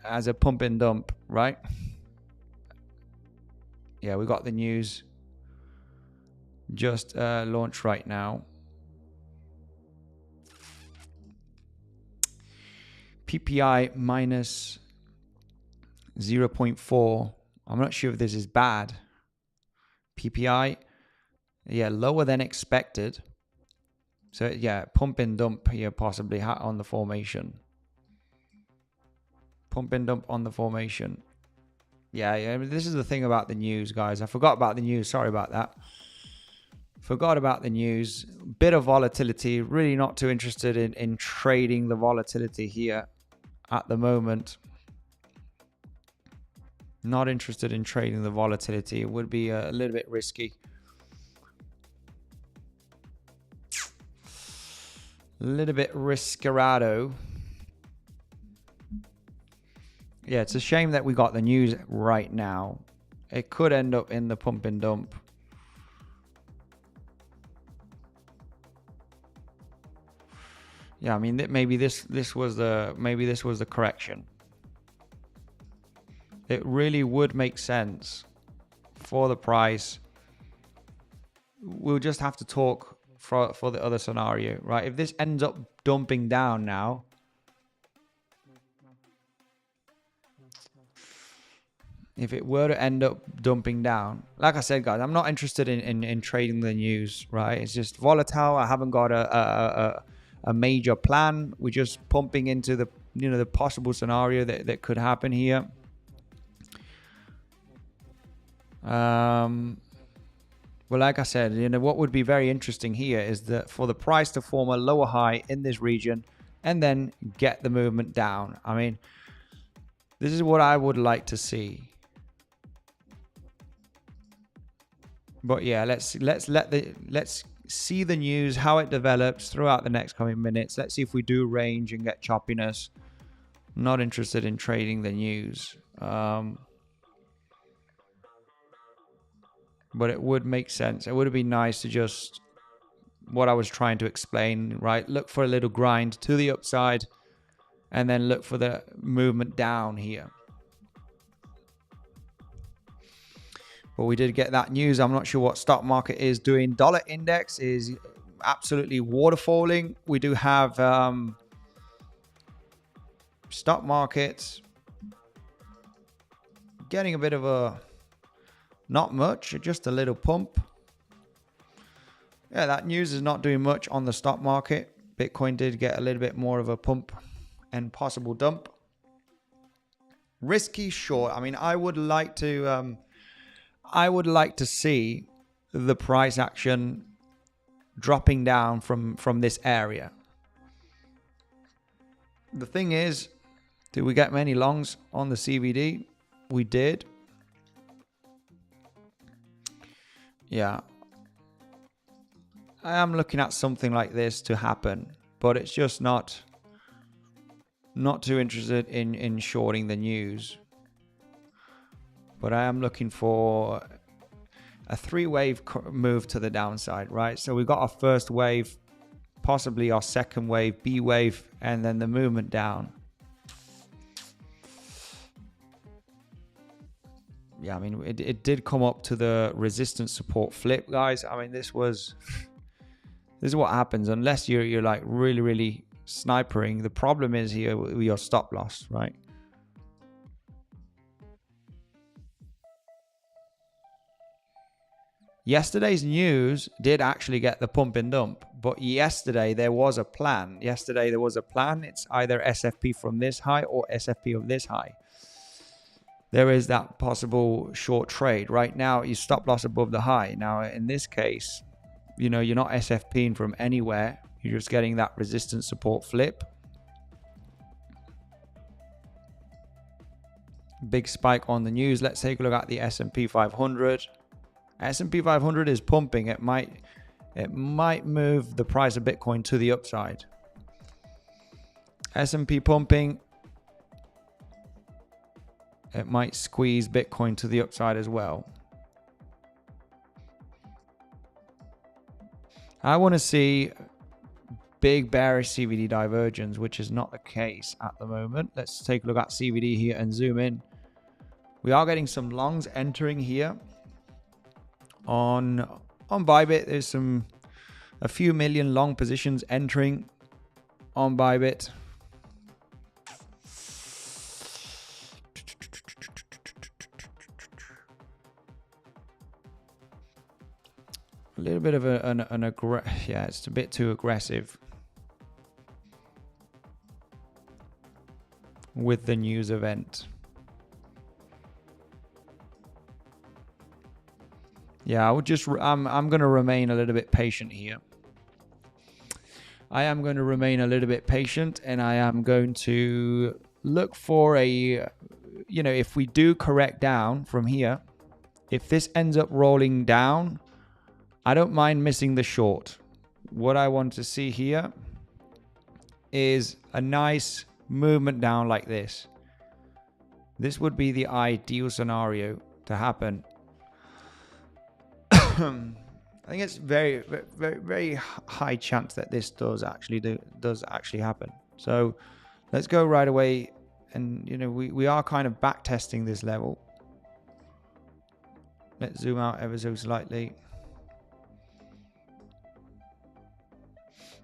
as a pump and dump, right? Yeah, we got the news just launched right now. PPI minus 0.4. I'm not sure if this is bad. PPI, yeah, lower than expected. So yeah, pump and dump here possibly on the formation. Pump and dump on the formation. Yeah, this is the thing about the news, guys. I forgot about the news. Sorry about that. Forgot about the news. Bit of volatility. Really not too interested in trading the volatility here at the moment. Not interested in trading the volatility. It would be a little bit risky. A little bit riskerado. Yeah, it's a shame that we got the news right now. It could end up in the pump and dump. Yeah, I mean, maybe this was the correction. It really would make sense for the price. We'll just have to talk for the other scenario, right? If this ends up dumping down now, if it were to end up dumping down, like I said, guys, I'm not interested in trading the news, right? It's just volatile. I haven't got a major plan. We're just pumping into the possible scenario that could happen here. Well, like I said, what would be very interesting here is that for the price to form a lower high in this region and then get the movement down. I mean, this is what I would like to see. But yeah, let's see the news, how it develops throughout the next coming minutes. Let's see if we do range and get choppiness. I'm not interested in trading the news. But it would make sense. It would be nice to just, what I was trying to explain, right? Look for a little grind to the upside and then look for the movement down here. But we did get that news. I'm not sure what stock market is doing. Dollar index is absolutely waterfalling. We do have stock markets getting a bit of a, not much, just a little pump. Yeah, that news is not doing much on the stock market. Bitcoin did get a little bit more of a pump and possible dump. Risky short. I mean, I would like to see the price action dropping down from this area. The thing is, did we get many longs on the CVD? We did. Yeah. I am looking at something like this to happen, but it's just not Not too interested in shorting the news, but I am looking for a 3-wave move to the downside, right? So we've got our first wave, possibly our second wave, B wave, and then the movement down. Yeah, I mean, it did come up to the resistance support flip, guys. I mean, this is what happens unless you're like really snipering. The problem is here with your stop loss, right? Yesterday's news did actually get the pump and dump, but yesterday there was a plan. It's either SFP from this high or SFP of this high. There is that possible short trade. Right now, you stop loss above the high. Now, in this case, you know, you're not SFPing from anywhere. You're just getting that resistance support flip. Big spike on the news. Let's take a look at the S&P 500. S&P 500 is pumping. It might move the price of Bitcoin to the upside. S&P pumping. It might squeeze Bitcoin to the upside as well. I want to see big bearish CVD divergence, which is not the case at the moment. Let's take a look at CVD here and zoom in. We are getting some longs entering here. On Bybit, there's a few million long positions entering on Bybit. A little bit of yeah, it's a bit too aggressive with the news event. Yeah, I'm going to remain a little bit patient here. I am going to remain a little bit patient, and I am going to look for if we do correct down from here, if this ends up rolling down, I don't mind missing the short. What I want to see here is a nice movement down like this. This would be the ideal scenario to happen. I think it's very high chance that this does actually happen. So let's go right away, and we are kind of back testing this level. Let's zoom out ever so slightly.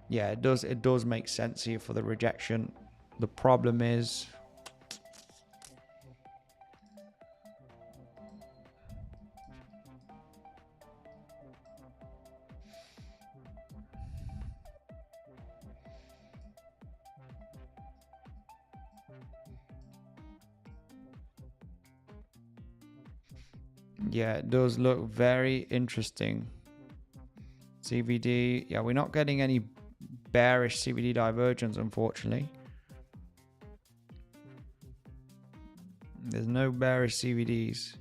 Yeah, it does make sense here for the rejection. The problem is yeah, it does look very interesting. CVD, yeah, we're not getting any bearish CVD divergence, unfortunately. There's no bearish CVDs.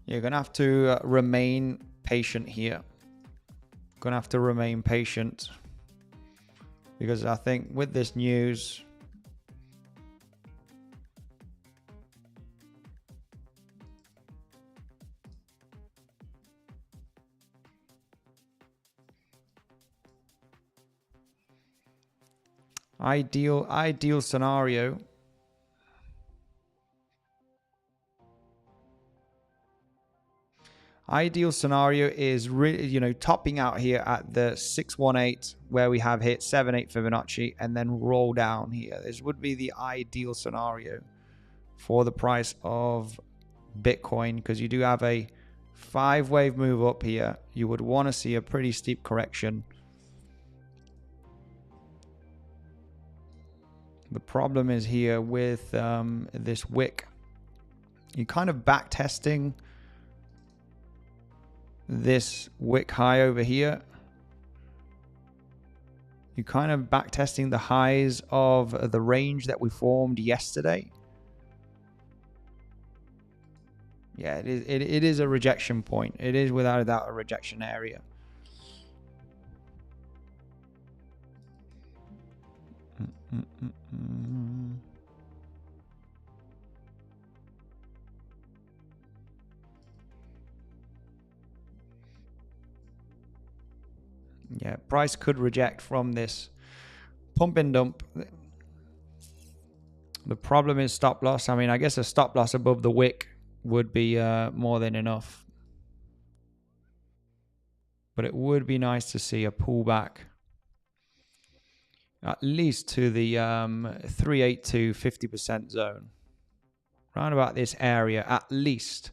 You're gonna have to remain patient here. Gonna have to remain patient, because I think with this news, ideal scenario. Ideal scenario is really, topping out here at the 618, where we have hit 7/8 Fibonacci, and then roll down here. This would be the ideal scenario for the price of Bitcoin, because you do have a 5-wave move up here. You would want to see a pretty steep correction. The problem is here with this wick. You're kind of back testing this wick high over here. You're kind of back testing the highs of the range that we formed yesterday. Yeah, it is a rejection point. It is without a doubt a rejection area. Yeah, price could reject from this pump and dump. The problem is stop loss. I mean, I guess a stop loss above the wick would be more than enough. But it would be nice to see a pullback at least to the 382 50% zone. Round about this area, at least,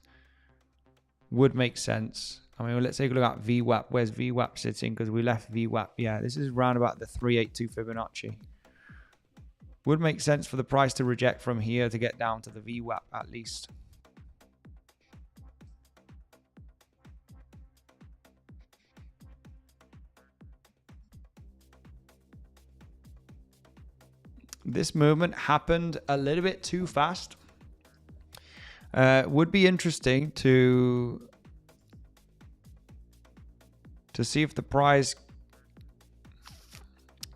would make sense. I mean, let's take a look at VWAP. Where's VWAP sitting? Because we left VWAP. Yeah, this is round about the 382 Fibonacci. Would make sense for the price to reject from here to get down to the VWAP at least. This movement happened a little bit too fast. Would be interesting to see if the price.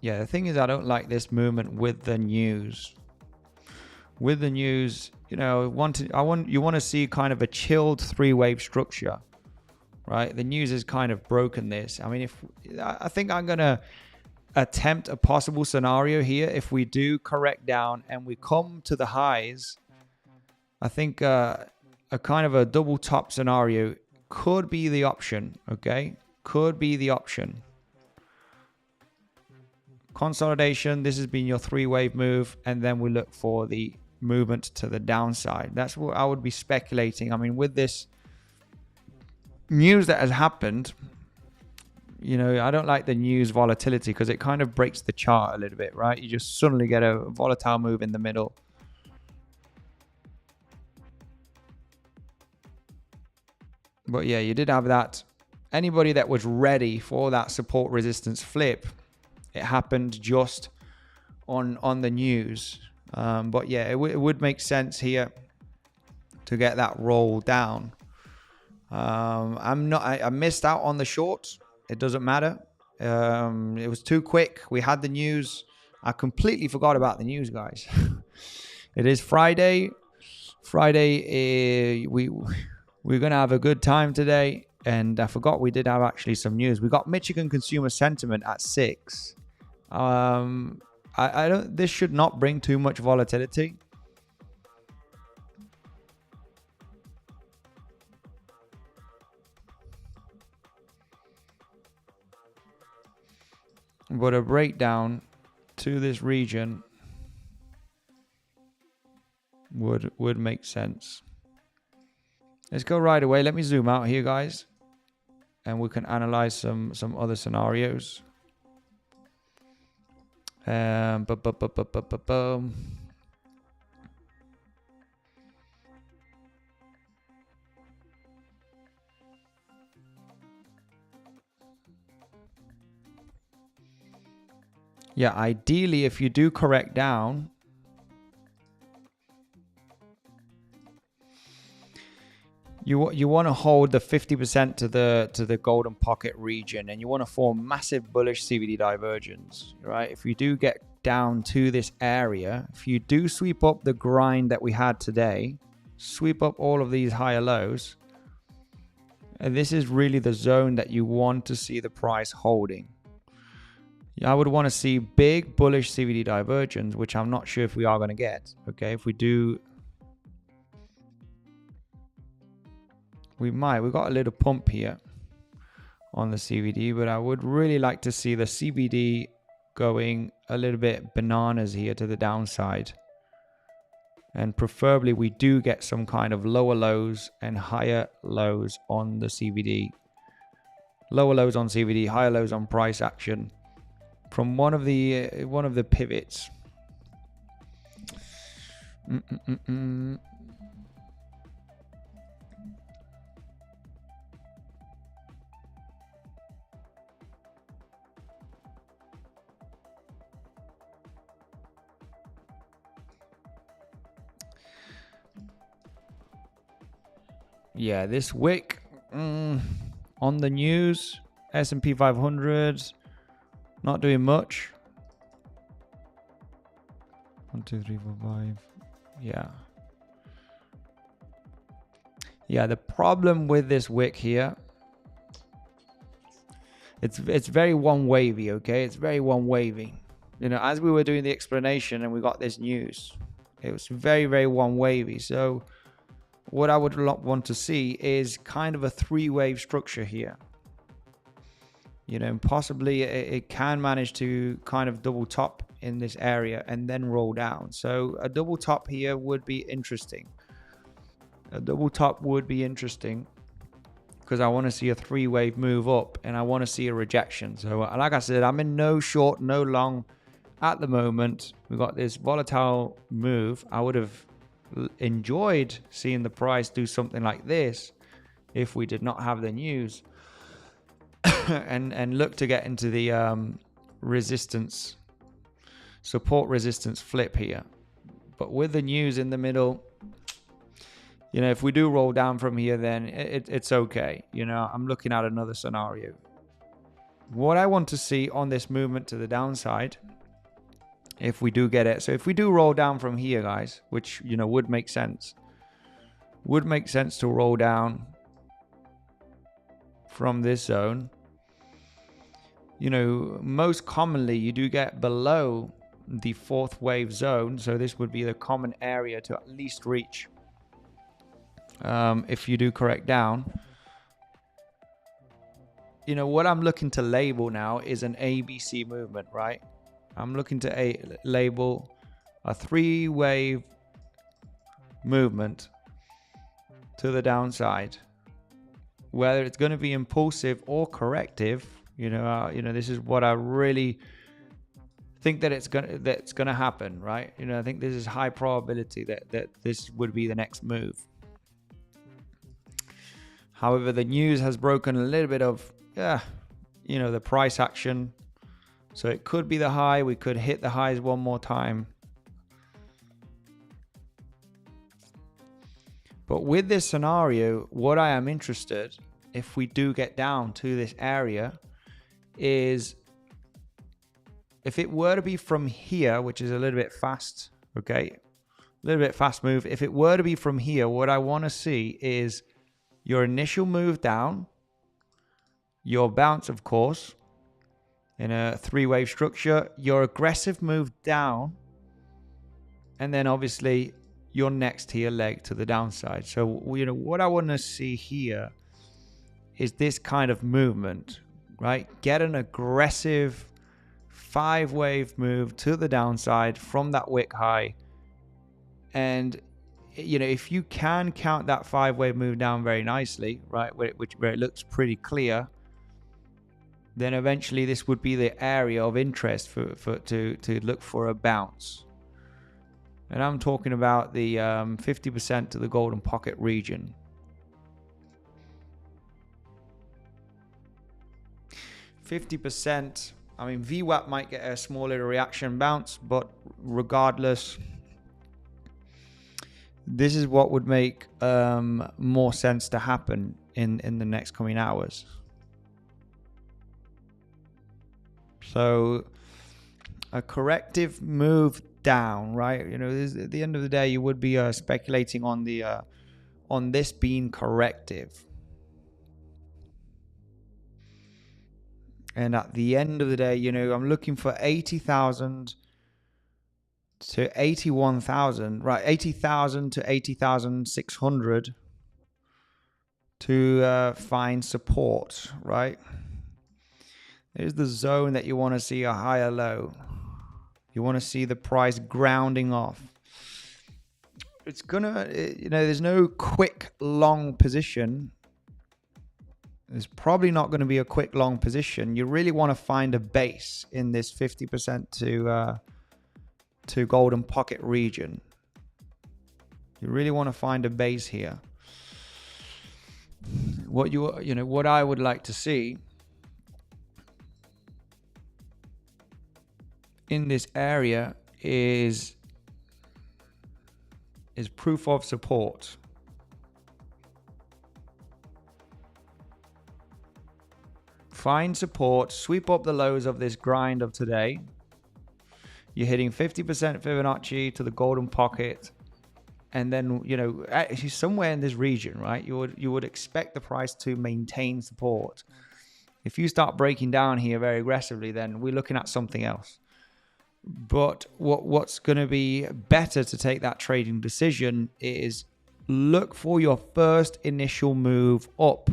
Yeah, the thing is, I don't like this movement with the news. With the news, you know, you want to see kind of a chilled three-wave structure, right? The news has kind of broken this. I mean, I think I'm gonna attempt a possible scenario here. If we do correct down and we come to the highs, I think a kind of a double top scenario could be the option. Okay, could be the option. Consolidation. This has been your three-wave move, and then we look for the movement to the downside. That's what I would be speculating. I mean, with this news that has happened, you know, I don't like the news volatility because it kind of breaks the chart a little bit, right? You just suddenly get a volatile move in the middle. But yeah, you did have that. Anybody that was ready for that support resistance flip, it happened just on the news. But yeah, it would make sense here to get that roll down. I missed out on the shorts. It doesn't matter. It was too quick. We had the news. I completely forgot about the news, guys. It is Friday. We're gonna have a good time today. And I forgot we did have actually some news. We got Michigan consumer sentiment at 6. I don't. This should not bring too much volatility. But a breakdown to this region would make sense. Let's go right away. Let me zoom out here, guys, and we can analyze some other scenarios. Yeah, ideally, if you do correct down, you want to hold the 50% to the golden pocket region, and you want to form massive bullish CVD divergence, right? If you do get down to this area, if you do sweep up the grind that we had today, sweep up all of these higher lows, and this is really the zone that you want to see the price holding. I would want to see big bullish CVD divergence, which I'm not sure if we are going to get. Okay, if we do, we might. We got a little pump here on the CVD, but I would really like to see the CVD going a little bit bananas here to the downside. And preferably we do get some kind of lower lows and higher lows on the CVD. Lower lows on CVD, higher lows on price action from one of the pivots. Yeah, this wick on the news, S&P 500, not doing much. 2, 3, 4, 5. Yeah, the problem with this wick here, it's very one wavy, okay? It's very one wavy. You know, as we were doing the explanation and we got this news, it was very, very one wavy. So what I would want to see is kind of a 3-wave structure here. You know, possibly it can manage to kind of double top in this area and then roll down. So a double top here would be interesting. A double top would be interesting because I want to see a 3-wave move up and I want to see a rejection. So like I said, I'm in no short, no long at the moment. We've got this volatile move. I would have enjoyed seeing the price do something like this if we did not have the news. and look to get into the resistance, support resistance flip here. But with the news in the middle, you know, if we do roll down from here, then it's okay. You know, I'm looking at another scenario. What I want to see on this movement to the downside, if we do get it, so if we do roll down from here, guys, which, you know, would make sense to roll down from this zone. You know, most commonly you do get below the 4th wave zone, so this would be the common area to at least reach if you do correct down. You know, what I'm looking to label now is an ABC movement, right? I'm looking to label a 3-wave movement to the downside. Whether it's going to be impulsive or corrective, you know, this is what I really think that's gonna happen, right? You know, I think this is high probability that this would be the next move. However, the news has broken a little bit of, you know, the price action. So it could be the high. We could hit the highs one more time. But with this scenario, what I am interested, if we do get down to this area, is if it were to be from here, which is a little bit fast, okay? A little bit fast move. If it were to be from here, what I want to see is your initial move down, your bounce, of course, in a 3-wave structure, your aggressive move down, and then obviously your next here leg to the downside. So, you know, what I want to see here is this kind of movement, right? Get an aggressive 5-wave move to the downside from that wick high. And, you know, if you can count that 5-wave move down very nicely, right, where it looks pretty clear, then eventually this would be the area of interest to look for a bounce. And I'm talking about the 50% to the golden pocket region. %, I mean, VWAP might get a small little reaction bounce, but regardless, this is what would make more sense to happen in the next coming hours. So a corrective move down, right? You know, at the end of the day, you would be speculating on the on this being corrective. And at the end of the day, you know, I'm looking for 80,000 to 81,000, right? 80,000 to 80,600 to find support, right? Here's the zone that you want to see a higher low. You want to see the price grounding off. It's gonna, you know, there's no quick long position. There's probably not going to be a quick long position. You really want to find a base in this 50% to golden pocket region. You really want to find a base here. What I would like to see in this area is proof of support. Find support, sweep up the lows of this grind of today. You're hitting 50% Fibonacci to the golden pocket. And then, you know, actually somewhere in this region, right, you would expect the price to maintain support. If you start breaking down here very aggressively, then we're looking at something else. But what's going to be better to take that trading decision is look for your first initial move up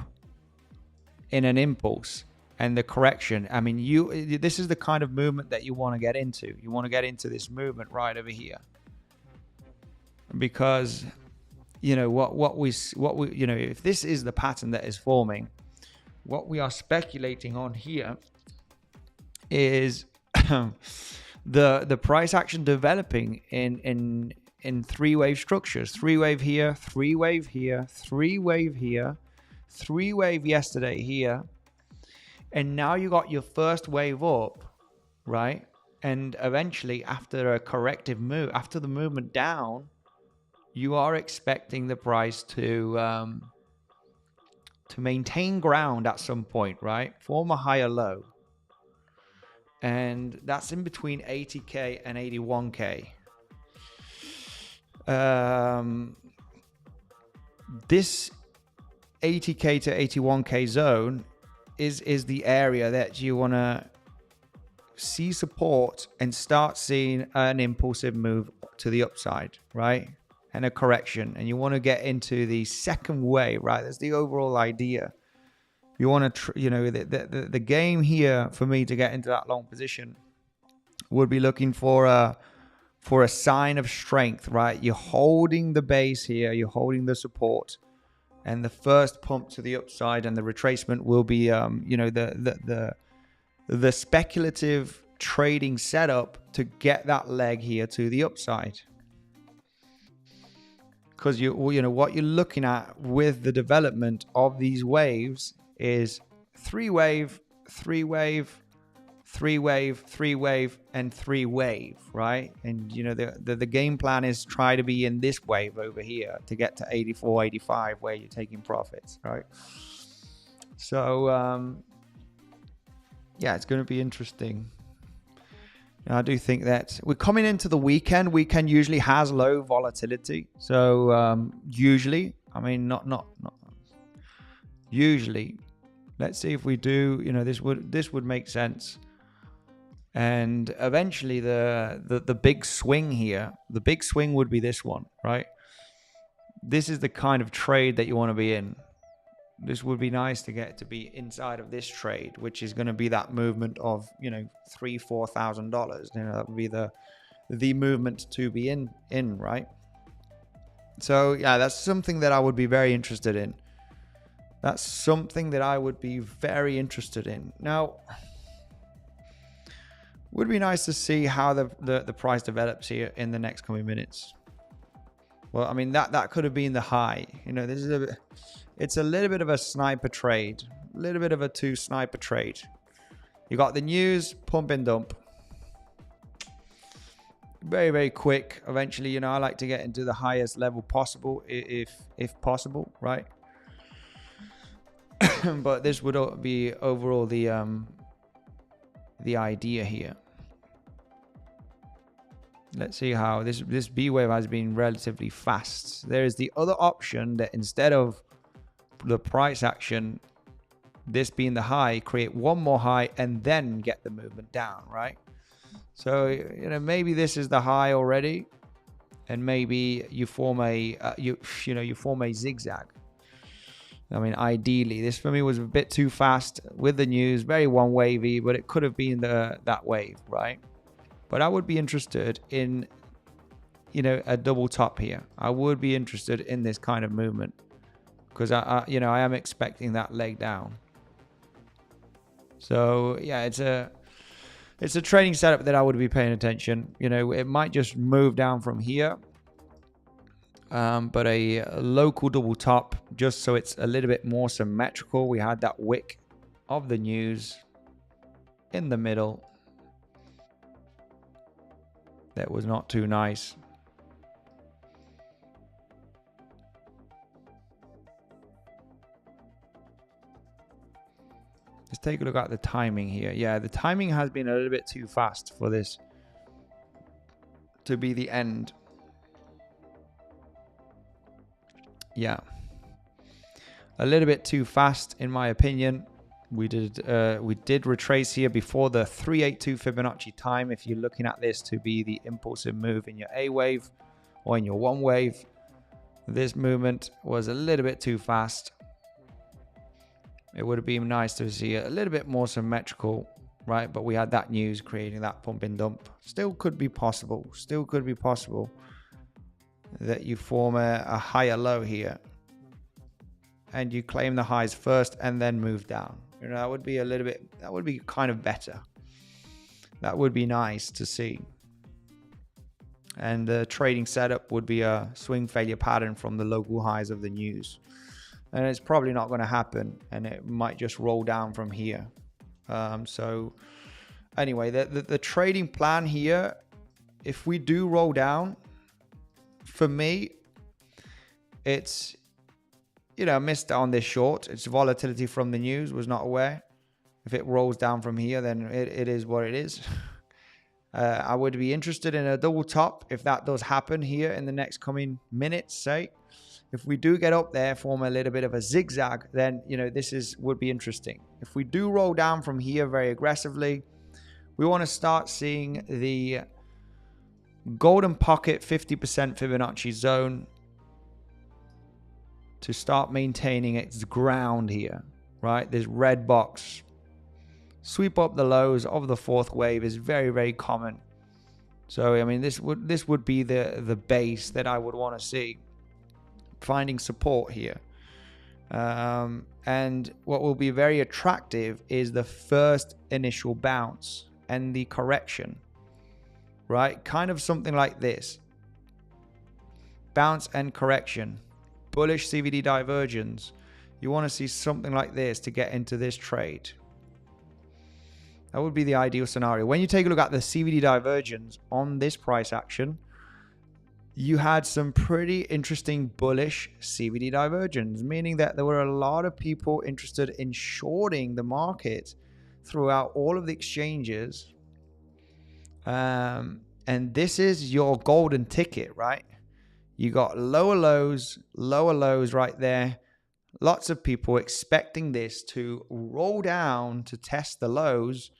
in an impulse and the correction. I mean, this is the kind of movement that you want to get into. You want to get into this movement right over here. Because, you know, what we you know, if this is the pattern that is forming, what we are speculating on here is the price action developing in three-wave structures. Three-wave here, three-wave here, three-wave here, three-wave yesterday here, and now you got your first wave up, right? And eventually, after a corrective move, after the movement down, you are expecting the price to maintain ground at some point, right? Form a higher low. And that's in between 80K and 81K. This 80K to 81K zone is the area that you want to see support and start seeing an impulsive move to the upside, right? And a correction. And you want to get into the second wave, right? That's the overall idea. You want to, you know, the game here for me to get into that long position would be looking for a sign of strength, right? You're holding the base here, you're holding the support, and the first pump to the upside and the retracement will be, you know, the speculative trading setup to get that leg here to the upside. Because you know what you're looking at with the development of these waves is three wave, three wave, three wave, three wave, and three wave, right? And you know the game plan is try to be in this wave over here to get to 84, 85 where you're taking profits, right? So yeah, it's going to be interesting. I do think that we're coming into the weekend. Weekend usually has low volatility. So usually, I mean, not usually. Let's see if we do, you know, this would make sense. And eventually the big swing here, the big swing would be this one, right? This is the kind of trade that you want to be in. This would be nice to get to be inside of this trade, which is going to be that movement of, you know, $3,000-$4,000. You know, that would be the movement to be in, right? So yeah, that's something that I would be very interested in. That's something that I would be very interested in. Now, would be nice to see how the price develops here in the next coming minutes. Well, I mean, that could have been the high. You know, this is it's a little bit of a sniper trade, a little bit of a two sniper trade. You got the news, pump and dump. Very, very quick. Eventually, you know, I like to get into the highest level possible, if possible, right? But this would be overall the idea here. Let's see how this B wave has been relatively fast. There is the other option that instead of the price action, this being the high, create one more high and then get the movement down, right? So, you know, maybe this is the high already, and maybe you form a you form a zigzag. I mean, ideally, this for me was a bit too fast with the news, very one wavy, but it could have been that wave, right? But I would be interested in, you know, a double top here. I would be interested in this kind of movement because I am expecting that leg down. So yeah, it's a trading setup that I would be paying attention. You know, it might just move down from here, but a local double top just so it's a little bit more symmetrical. We had that wick of the news in the middle. That was not too nice. Let's take a look at the timing here. Yeah, the timing has been a little bit too fast for this to be the end. Yeah. A little bit too fast, in my opinion. We did retrace here before the 382 Fibonacci time. If you're looking at this to be the impulsive move in your A wave or in your one wave, this movement was a little bit too fast. It would have been nice to see a little bit more symmetrical, right? But we had that news creating that pump and dump. Still could be possible. Still could be possible that you form a higher low here and you claim the highs first and then move down. You know, that would be a little bit, that would be kind of better. That would be nice to see. And the trading setup would be a swing failure pattern from the local highs of the news. And it's probably not going to happen, and it might just roll down from here. So anyway, the trading plan here, if we do roll down, for me, it's, you know, missed on this short. It's volatility from the news, was not aware. If it rolls down from here, then it is what it is. I would be interested in a double top if that does happen here in the next coming minutes, say. If we do get up there, form a little bit of a zigzag, then, you know, would be interesting. If we do roll down from here very aggressively, we want to start seeing the golden pocket 50% Fibonacci zone to start maintaining its ground here, right? This red box. Sweep up the lows of the fourth wave is very, very common. So, I mean, this would be the base that I would want to see. Finding support here. And what will be very attractive is the first initial bounce and the correction, right? Kind of something like this. Bounce and correction. Bullish CVD divergence. You want to see something like this to get into this trade. That would be the ideal scenario. When you take a look at the CVD divergence on this price action, you had some pretty interesting bullish CVD divergence, meaning that there were a lot of people interested in shorting the market throughout all of the exchanges. And this is your golden ticket, right? You got lower lows right there. Lots of people expecting this to roll down to test the lows,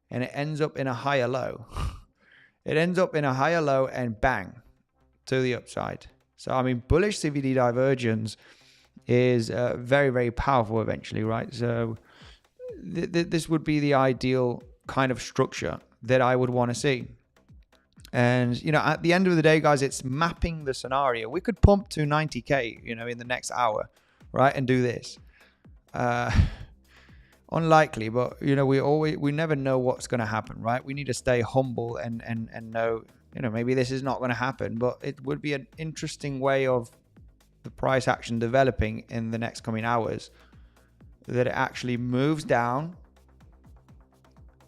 and it ends up in a higher low. It ends up in a higher low and bang, to the upside. So, I mean, bullish CVD divergence is very, very powerful eventually, right? So this would be the ideal kind of structure that I would want to see. And, you know, at the end of the day, guys, it's mapping the scenario. We could pump to 90K, you know, in the next hour, right? And do this. Unlikely, but, you know, we never know what's going to happen, right? We need to stay humble and know, you know, maybe this is not going to happen, but it would be an interesting way of the price action developing in the next coming hours, that it actually moves down.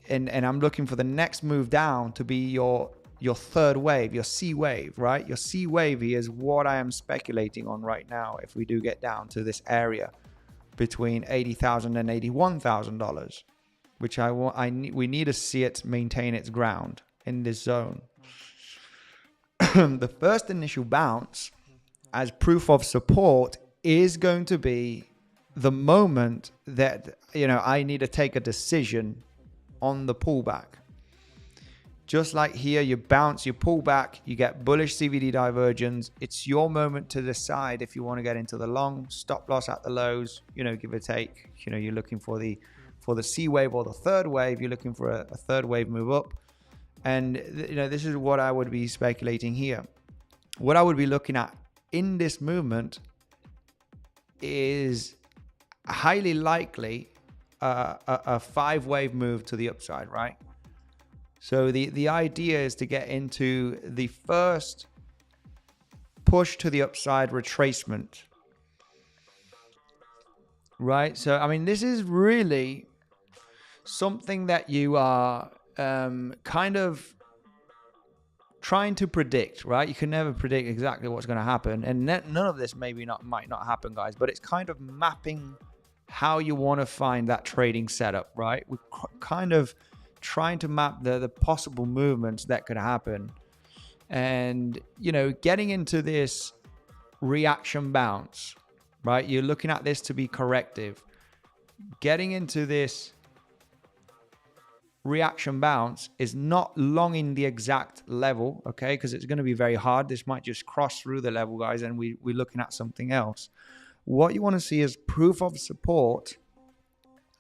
And I'm looking for the next move down to be your third wave, your C wave, right? Your C wave here is what I am speculating on right now. If we do get down to this area between $80,000 and $81,000, which we need to see it maintain its ground in this zone. The first initial bounce as proof of support is going to be the moment that, you know, I need to take a decision on the pullback. Just like here, you bounce, you pull back, you get bullish CVD divergence. It's your moment to decide if you want to get into the long, stop loss at the lows, you know, give or take. You know, you're looking for the C wave or the third wave. You're looking for a third wave move up. And, you know, this is what I would be speculating here. What I would be looking at in this movement is highly likely a 5-wave move to the upside, right? So the idea is to get into the first push to the upside retracement, right? So, I mean, this is really something that you are kind of trying to predict, right? You can never predict exactly what's going to happen, and none of this might not happen, guys, but it's kind of mapping how you want to find that trading setup, right? We're kind of trying to map the possible movements that could happen. And, you know, getting into this reaction bounce, right? You're looking at this to be corrective. Getting into this reaction bounce is not long in the exact level, okay? Because it's going to be very hard. This might just cross through the level, guys, and we're looking at something else. What you want to see is proof of support,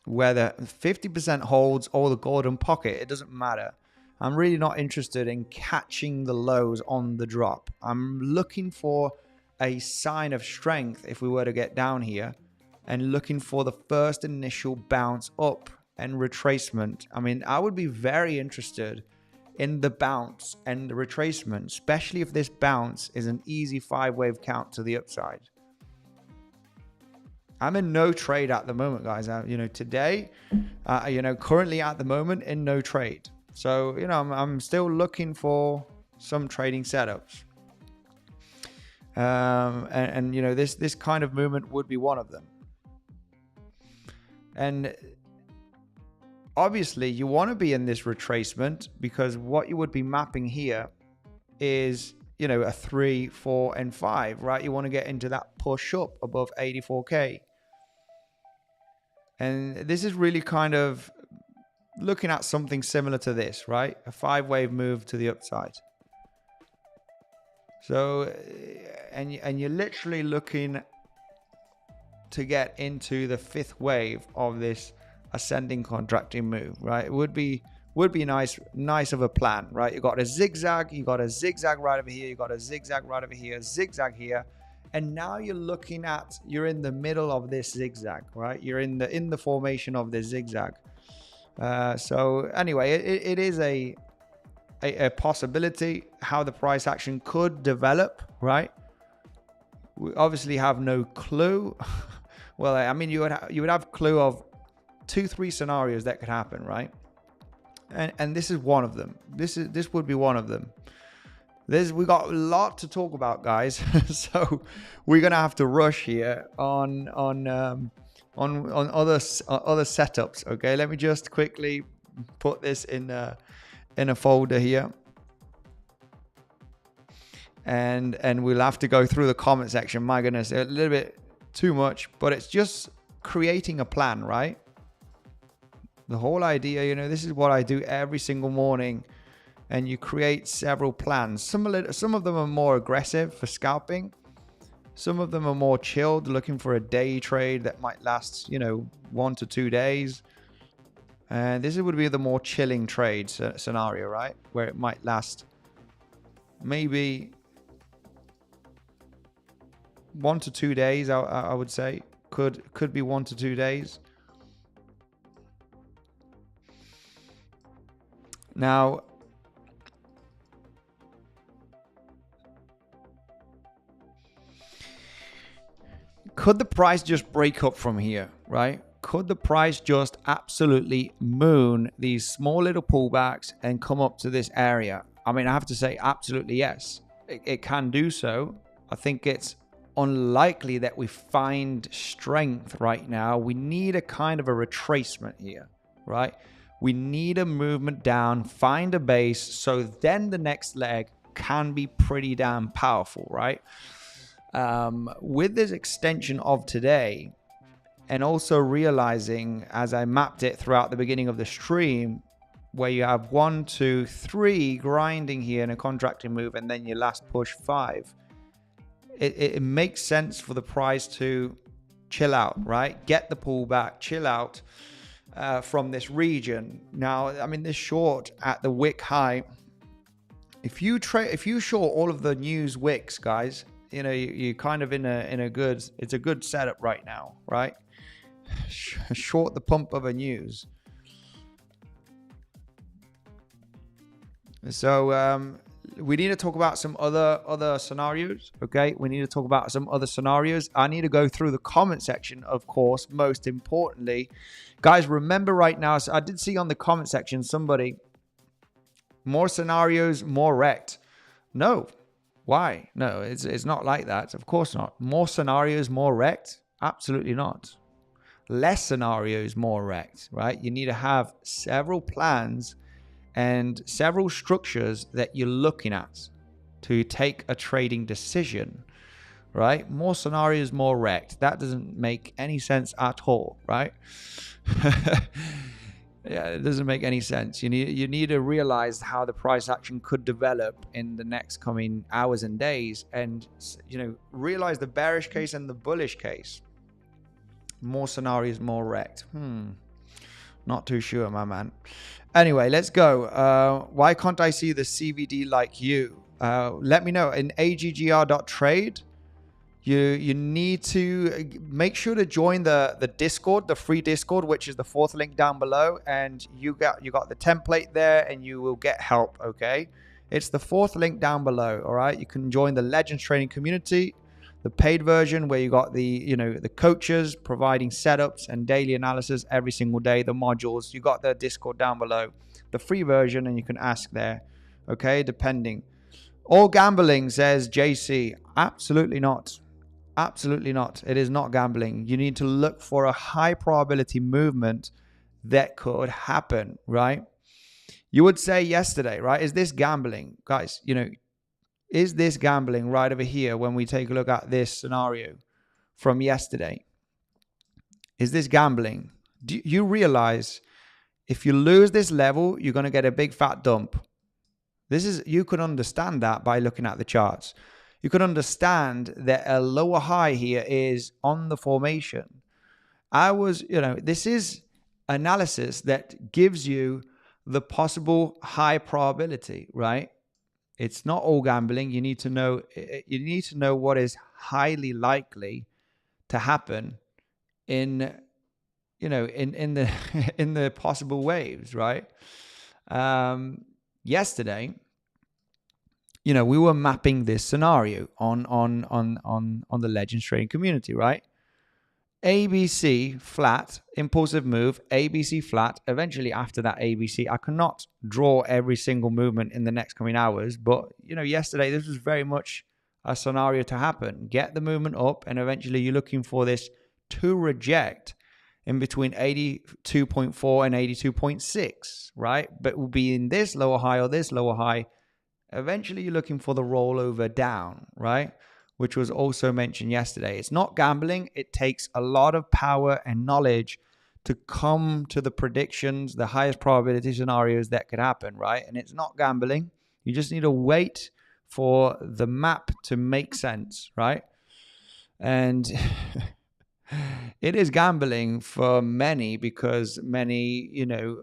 whether 50% holds or the golden pocket. It doesn't matter. I'm really not interested in catching the lows on the drop. I'm looking for a sign of strength if we were to get down here, and looking for the first initial bounce up and retracement. I mean, I would be very interested in the bounce and the retracement, especially if this bounce is an easy 5-wave count to the upside. I'm in no trade at the moment, guys. You know, today, you know, currently at the moment in no trade. So, you know, I'm still looking for some trading setups. And you know, this kind of movement would be one of them. And obviously you want to be in this retracement, because what you would be mapping here is, you know, a 3, 4, and 5, right? You want to get into that push up above 84K. And this is really kind of looking at something similar to this, right? A 5-wave move to the upside. So, and you're literally looking to get into the 5th wave of this ascending contracting move, right? It would be nice of a plan, right? You got a zigzag, you got a zigzag right over here, you got a zigzag right over here, zigzag here, and now you're looking at, you're in the middle of this zigzag, right? You're in the formation of this zigzag. So anyway, it is a possibility how the price action could develop, right? We obviously have no clue. Well, I mean, you would have clue of 2-3 scenarios that could happen, right? And this is one of them. This would be one of them. We got a lot to talk about, guys. So we're gonna have to rush here on other setups. Okay, let me just quickly put this in a folder here, and we'll have to go through the comment section. My goodness, a little bit too much, but it's just creating a plan, right? The whole idea, you know, this is what I do every single morning, and you create several plans. Some of them are more aggressive for scalping. Some of them are more chilled, looking for a day trade that might last, you know, 1 to 2 days. And this would be the more chilling trade scenario, right? Where it might last maybe 1 to 2 days, I would say. Could be 1 to 2 days. Now, could the price just break up from here, right? Could the price just absolutely moon these small little pullbacks and come up to this area? I mean, I have to say absolutely yes. It can do so. I think it's unlikely that we find strength right now. We need a kind of a retracement here, right? We need a movement down, find a base, so then the next leg can be pretty damn powerful, right? With this extension of today, and also realizing as I mapped it throughout the beginning of the stream, where you have 1, 2, 3 grinding here in a contracting move, and then your last push 5, it makes sense for the price to chill out, right? Get the pullback, chill out from this region. Now, I mean, this short at the wick high, if you short all of the news wicks, guys, you know, you're kind of in a good, it's a good setup right now, right? Short the pump of a news. So we need to talk about some other scenarios. Okay, we need to talk about some other scenarios. I need to go through the comment section, of course. Most importantly, guys, remember right now, so I did see on the comment section somebody, more scenarios, more wrecked. No. Why? No, it's not like that. Of course not. More scenarios, more wrecked? Absolutely not. Less scenarios, more wrecked, right? You need to have several plans and several structures that you're looking at. to take a trading decision, right? More scenarios, more wrecked. That doesn't make any sense at all, right? Yeah, it doesn't make any sense. You need to realize how the price action could develop in the next coming hours and days, and realize the bearish case and the bullish case. More scenarios, more wrecked. Not too sure, my man. Anyway, let's go. Why can't I see the CVD like you? Let me know. In AGGR.trade, you need to make sure to join the Discord, the free Discord, which is the 4th link down below. And you got the template there, and you will get help, okay? It's the 4th link down below, all right? You can join the Legends Trading community, the paid version where you got the coaches providing setups and daily analysis every single day, the modules. You got the Discord down below, the free version, and you can ask there, okay? Depending. All gambling, says JC. Absolutely not. Absolutely not. It is not gambling. You need to look for a high probability movement that could happen, right? You would say yesterday, right? Is this gambling? Guys, is this gambling right over here when we take a look at this scenario from yesterday? Is this gambling? Do you realize if you lose this level, you're going to get a big fat dump? You could understand that by looking at the charts. You could understand that a lower high here is on the formation. This is analysis that gives you the possible high probability, right? It's not all gambling. You need to know what is highly likely to happen in the in the possible waves, right? Yesterday, we were mapping this scenario on the Legends Trading community, right? ABC flat, impulsive move, ABC flat. Eventually after that ABC, I cannot draw every single movement in the next coming hours. But, yesterday, this was very much a scenario to happen. Get the movement up, and eventually you're looking for this to reject in between 82.4 and 82.6, right? But it will be in this lower high or this lower high. Eventually you're looking for the rollover down, right? Which was also mentioned yesterday. It's not gambling. It takes a lot of power and knowledge to come to the predictions, the highest probability scenarios that could happen, right? And it's not gambling. You just need to wait for the map to make sense, right? And it is gambling for many, because many,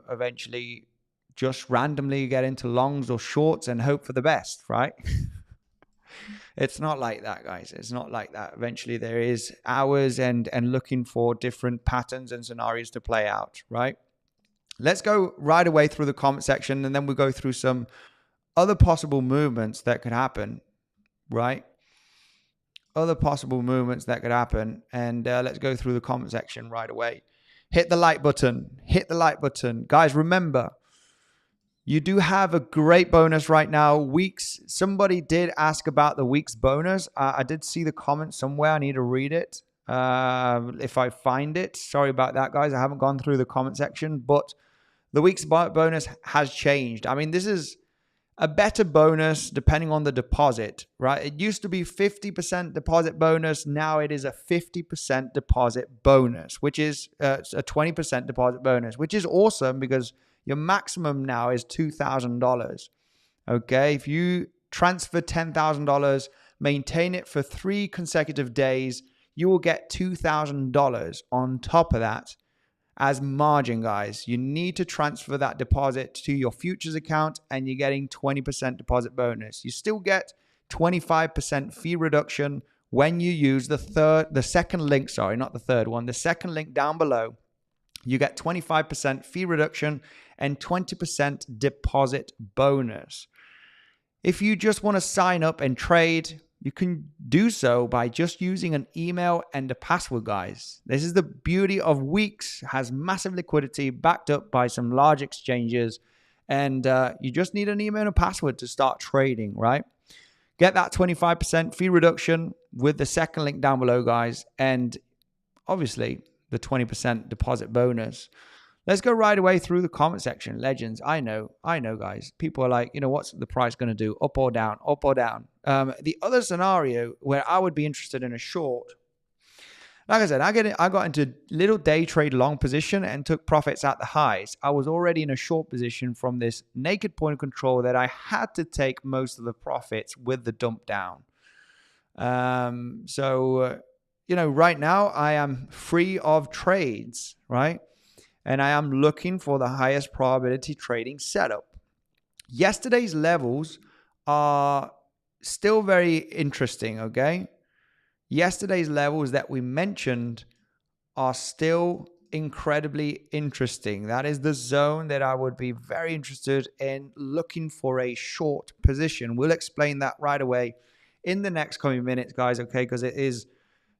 eventually just randomly get into longs or shorts and hope for the best, right? It's not like that, guys. It's not like that. Eventually there is hours and looking for different patterns and scenarios to play out, right? Let's go right away through the comment section, and then we'll go through some other possible movements that could happen, right? Other possible movements that could happen. And let's go through the comment section right away. Hit the like button. Hit the like button. Guys, remember, you do have a great bonus right now. Weeks. Somebody did ask about the week's bonus. I did see the comment somewhere. I need to read it if I find it. Sorry about that, guys. I haven't gone through the comment section, but the week's bonus has changed. I mean, this is a better bonus depending on the deposit, right? It used to be 50% deposit bonus. Now it is a 50% deposit bonus, which is a 20% deposit bonus, which is awesome because your maximum now is $2,000. Okay, if you transfer $10,000, maintain it for 3 consecutive days, you will get $2,000 on top of that as margin, guys. You need to transfer that deposit to your futures account, and you're getting 20% deposit bonus. You still get 25% fee reduction when you use the second link, not the third one, the second link down below. You get 25% fee reduction and 20% deposit bonus. If you just want to sign up and trade, you can do so by just using an email and a password, guys. This is the beauty of Weeks. Has massive liquidity backed up by some large exchanges, and you just need an email and a password to start trading, right? Get that 25% fee reduction with the second link down below, guys, and obviously the 20% deposit bonus. Let's go right away through the comment section. Legends, I know, guys. People are like, what's the price going to do? Up or down? Up or down? The other scenario where I would be interested in a short, like I said, I got into little day trade long position and took profits at the highs. I was already in a short position from this naked point of control that I had to take most of the profits with the dump down. Right now I am free of trades, right? And I am looking for the highest probability trading setup. Yesterday's levels are still very interesting, okay? Yesterday's levels that we mentioned are still incredibly interesting. That is the zone that I would be very interested in looking for a short position. We'll explain that right away in the next coming minutes, guys, okay? Because it is,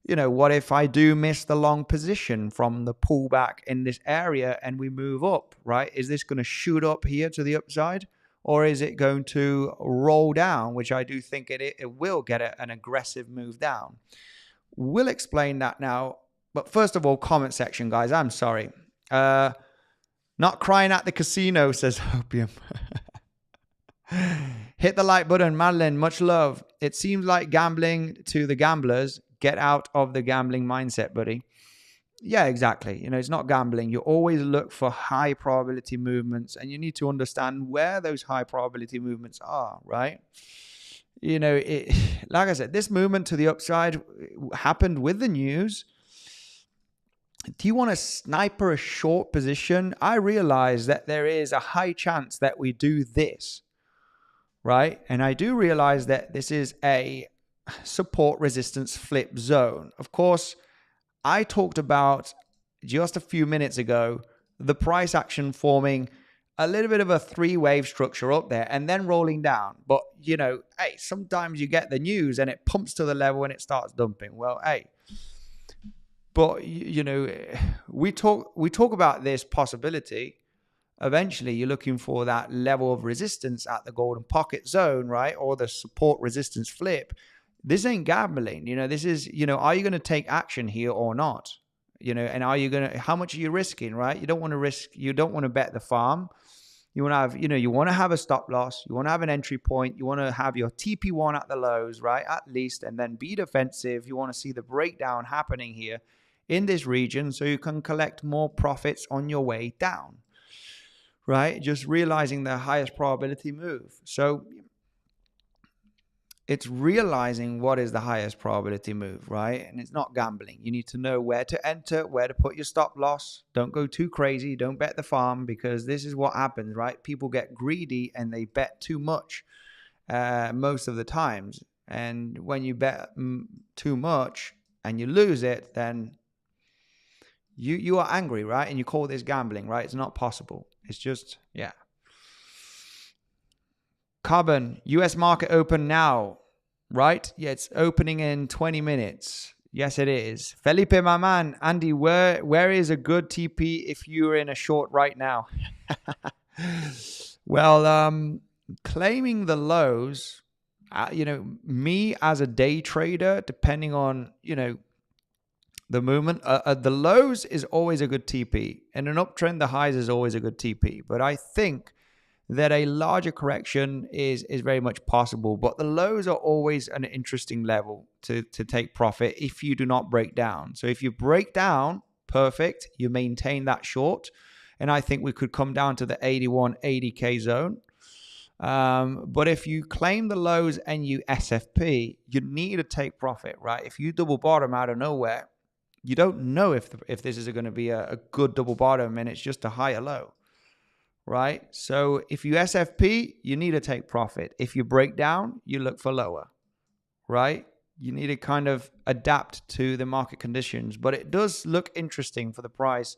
what if I do miss the long position from the pullback in this area and we move up, right? Is this going to shoot up here to the upside? Or is it going to roll down, which I do think it will get an aggressive move down. We'll explain that now. But first of all, comment section, guys. I'm sorry. Not crying at the casino, says Opium. Hit the like button, Madeline. Much love. It seems like gambling to the gamblers. Get out of the gambling mindset, buddy. Yeah, exactly. It's not gambling. You always look for high probability movements, and you need to understand where those high probability movements are, right? Like I said, this movement to the upside happened with the news. Do you want to sniper a short position? I realize that there is a high chance that we do this, right? And I do realize that this is a support resistance flip zone. Of course, I talked about just a few minutes ago the price action forming a little bit of a three-wave structure up there and then rolling down. But, hey, sometimes you get the news and it pumps to the level and it starts dumping. Well, hey, but, we talk about this possibility. Eventually, you're looking for that level of resistance at the golden pocket zone, right? Or the support resistance flip. This ain't gambling, this is, are you going to take action here or not? And are you how much are you risking, right? You don't want to bet the farm. You want to have, you want to have a stop loss. You want to have an entry point. You want to have your TP1 at the lows, right? At least, and then be defensive. You want to see the breakdown happening here in this region so you can collect more profits on your way down, right? Just realizing the highest probability move. So it's realizing what is the highest probability move, right? And it's not gambling. You need to know where to enter, where to put your stop loss. Don't go too crazy. Don't bet the farm, because this is what happens, right? People get greedy and they bet too much most of the times. And when you bet too much and you lose it, then you are angry, right? And you call this gambling, right? It's not possible. It's just, yeah. Carbon, US market open now, right? Yeah, it's opening in 20 minutes. Yes, it is. Felipe, my man. Andy, where is a good TP if you're in a short right now? Well, claiming the lows, me as a day trader, depending on, the movement, the lows is always a good TP. In an uptrend, the highs is always a good TP. But I think that a larger correction is very much possible. But the lows are always an interesting level to take profit if you do not break down. So if you break down, perfect, you maintain that short. And I think we could come down to the 81-80K zone. But if you claim the lows and you SFP, you need to take profit, right? If you double bottom out of nowhere, you don't know if this is going to be a good double bottom and it's just a higher low. Right? So if you SFP, you need to take profit. If you break down, you look for lower, right? You need to kind of adapt to the market conditions. But it does look interesting for the price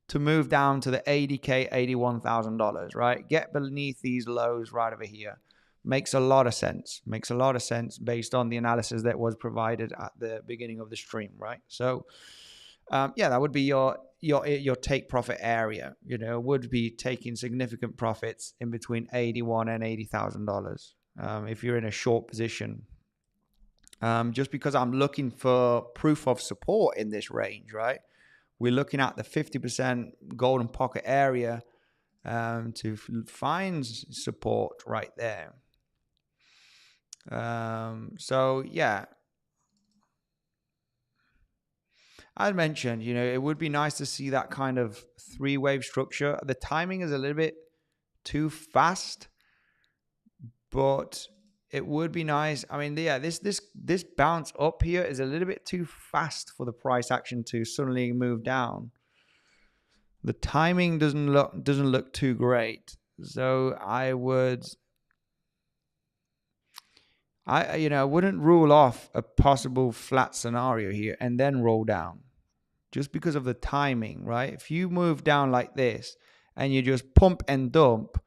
to move down to the $80K, $81,000, right? Get beneath these lows right over here. Makes a lot of sense. Makes a lot of sense based on the analysis that was provided at the beginning of the stream, right? So, yeah, that would be your take profit area. Would be taking significant profits in between $81,000 and $80,000 if you're in a short position. Just because I'm looking for proof of support in this range, right? we're looking at the 50% golden pocket area to find support right there. So yeah, as mentioned, you know, it would be nice to see that kind of three-wave structure. The timing is a little bit too fast, but it would be nice. I mean, yeah, this bounce up here is a little bit too fast for the price action to suddenly move down. The timing doesn't look too great. So I wouldn't rule off a possible flat scenario here and then roll down, just because of the timing, right? If you move down like this and you just pump and dump,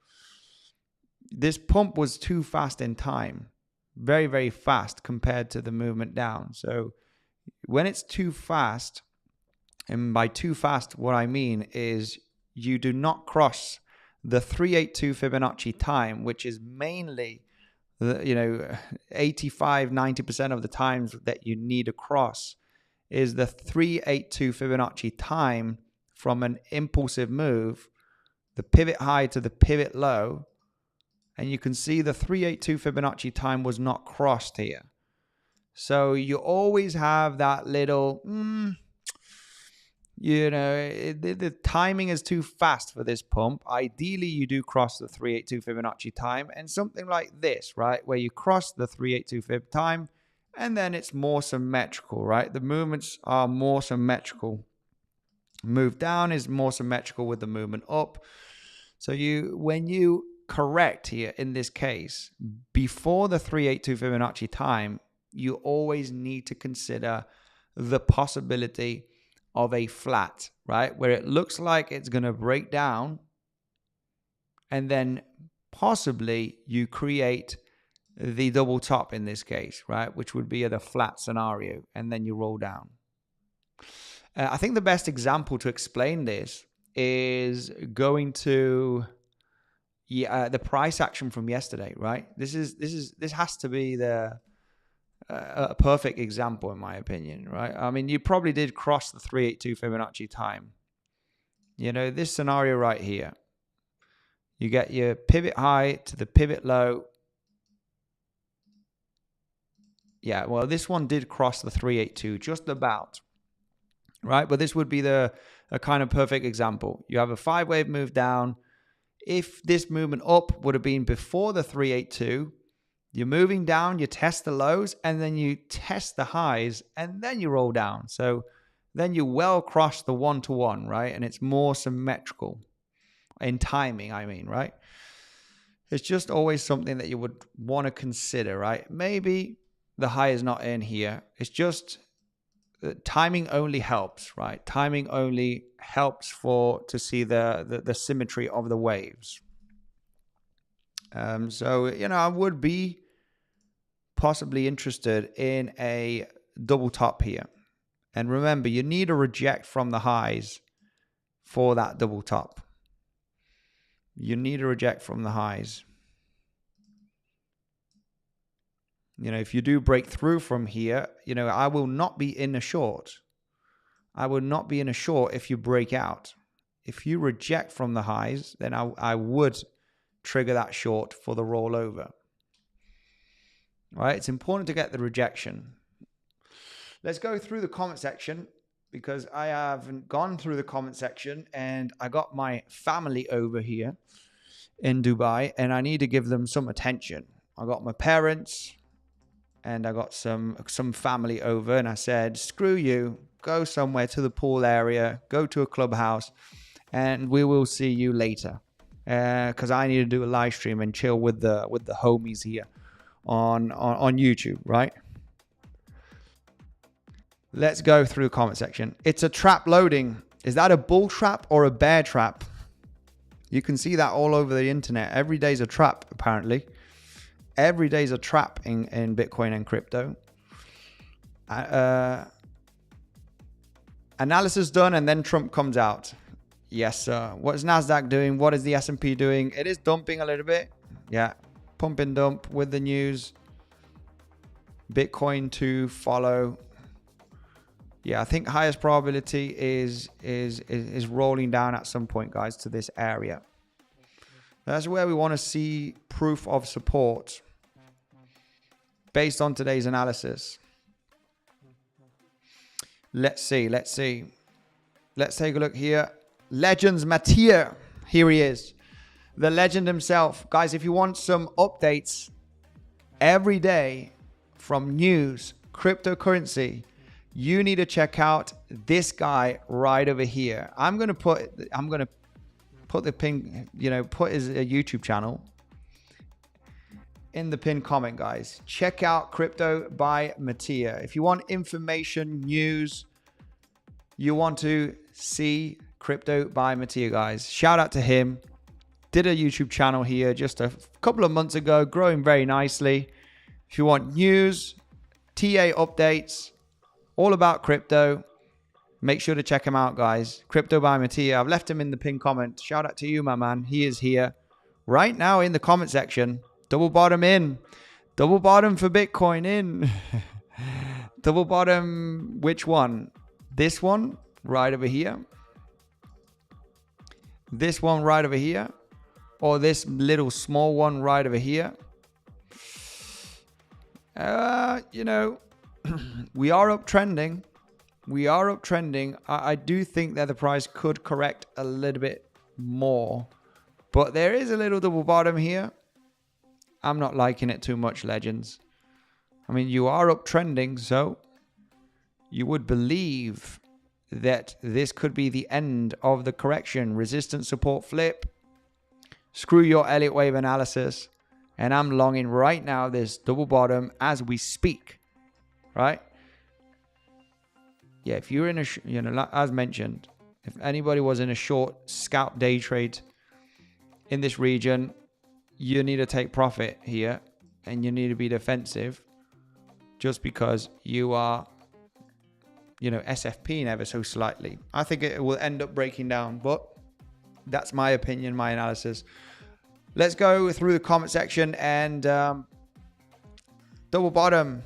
this pump was too fast in time, very, very fast compared to the movement down. So when it's too fast, and by too fast, what I mean is you do not cross the 382 Fibonacci time, which is mainly, 85-90% of the times that you need to cross is the 382 Fibonacci time from an impulsive move, the pivot high to the pivot low. And you can see the 382 Fibonacci time was not crossed here. So you always have that little, the timing is too fast for this pump. Ideally, you do cross the 382 Fibonacci time and something like this, right? Where you cross the 382 Fib time and then it's more symmetrical, right? The movements are more symmetrical. Move down is more symmetrical with the movement up. So when you correct here in this case, before the 382 Fibonacci time, you always need to consider the possibility of a flat, right? Where it looks like it's going to break down and then possibly you create the double top in this case, right? Which would be the flat scenario, and then you roll down. I think the best example to explain this is going to the price action from yesterday, right? This has to be a perfect example in my opinion, right? I mean, you probably did cross the 382 Fibonacci time. You know, this scenario right here, you get your pivot high to the pivot low. Yeah, well, this one did cross the 382 just about, right? But this would be a kind of perfect example. You have a 5-wave move down. If this movement up would have been before the 382, you're moving down, you test the lows, and then you test the highs, and then you roll down. So then you well cross the 1-to-1, right? And it's more symmetrical in timing, I mean, right? It's just always something that you would want to consider, right? Maybe the high is not in here. It's just timing only helps, right? Timing only helps to see the symmetry of the waves. So, I would be possibly interested in a double top here. And remember, you need a reject from the highs for that double top. You need a reject from the highs. If you do break through from here, I will not be in a short. I will not be in a short if you break out. If you reject from the highs, then I would trigger that short for the rollover. Right? It's important to get the rejection. Let's go through the comment section because I haven't gone through the comment section and I got my family over here in Dubai and I need to give them some attention. I got my parents and I got some family over and I said, screw you, go somewhere to the pool area, go to a clubhouse and we will see you later. Because I need to do a live stream and chill with the homies here on YouTube, right? Let's go through the comment section. It's a trap loading. Is that a bull trap or a bear trap? You can see that all over the internet. Every day's a trap, apparently. Every day's a trap in Bitcoin and crypto. Analysis done and then Trump comes out. Yes, sir. What is NASDAQ doing? What is the S&P doing? It is dumping a little bit. Yeah. Pump and dump with the news. Bitcoin to follow. Yeah, I think highest probability is rolling down at some point, guys, to this area. That's where we want to see proof of support based on today's analysis. Let's see. Let's take a look here. Legends Matia. Here he is. The legend himself. Guys, if you want some updates every day from news, cryptocurrency, you need to check out this guy right over here. I'm gonna put the pin, put his YouTube channel in the pinned comment, guys. Check out Crypto by Matia. If you want information, news, you want to see Crypto by Matia, guys. Shout out to him. Did a YouTube channel here just a couple of months ago, growing very nicely. If you want news, TA updates, all about crypto, make sure to check him out, guys. Crypto by Matia. I've left him in the pinned comment. Shout out to you, my man. He is here right now in the comment section. Double bottom in. Double bottom for Bitcoin in. Double bottom, which one? This one right over here. This one right over here. Or this little small one right over here. We are uptrending. We are uptrending. I do think that the price could correct a little bit more. But there is a little double bottom here. I'm not liking it too much, legends. I mean, you are uptrending, so you would believe that this could be the end of the correction. Resistance support flip. Screw your Elliott wave analysis. And I'm longing right now this double bottom as we speak. Right? Yeah, if you're in a, as mentioned, if anybody was in a short scalp day trade in this region, you need to take profit here and you need to be defensive just because you are, SFPing ever so slightly. I think it will end up breaking down, but that's my opinion, my analysis. Let's go through the comment section and double bottom.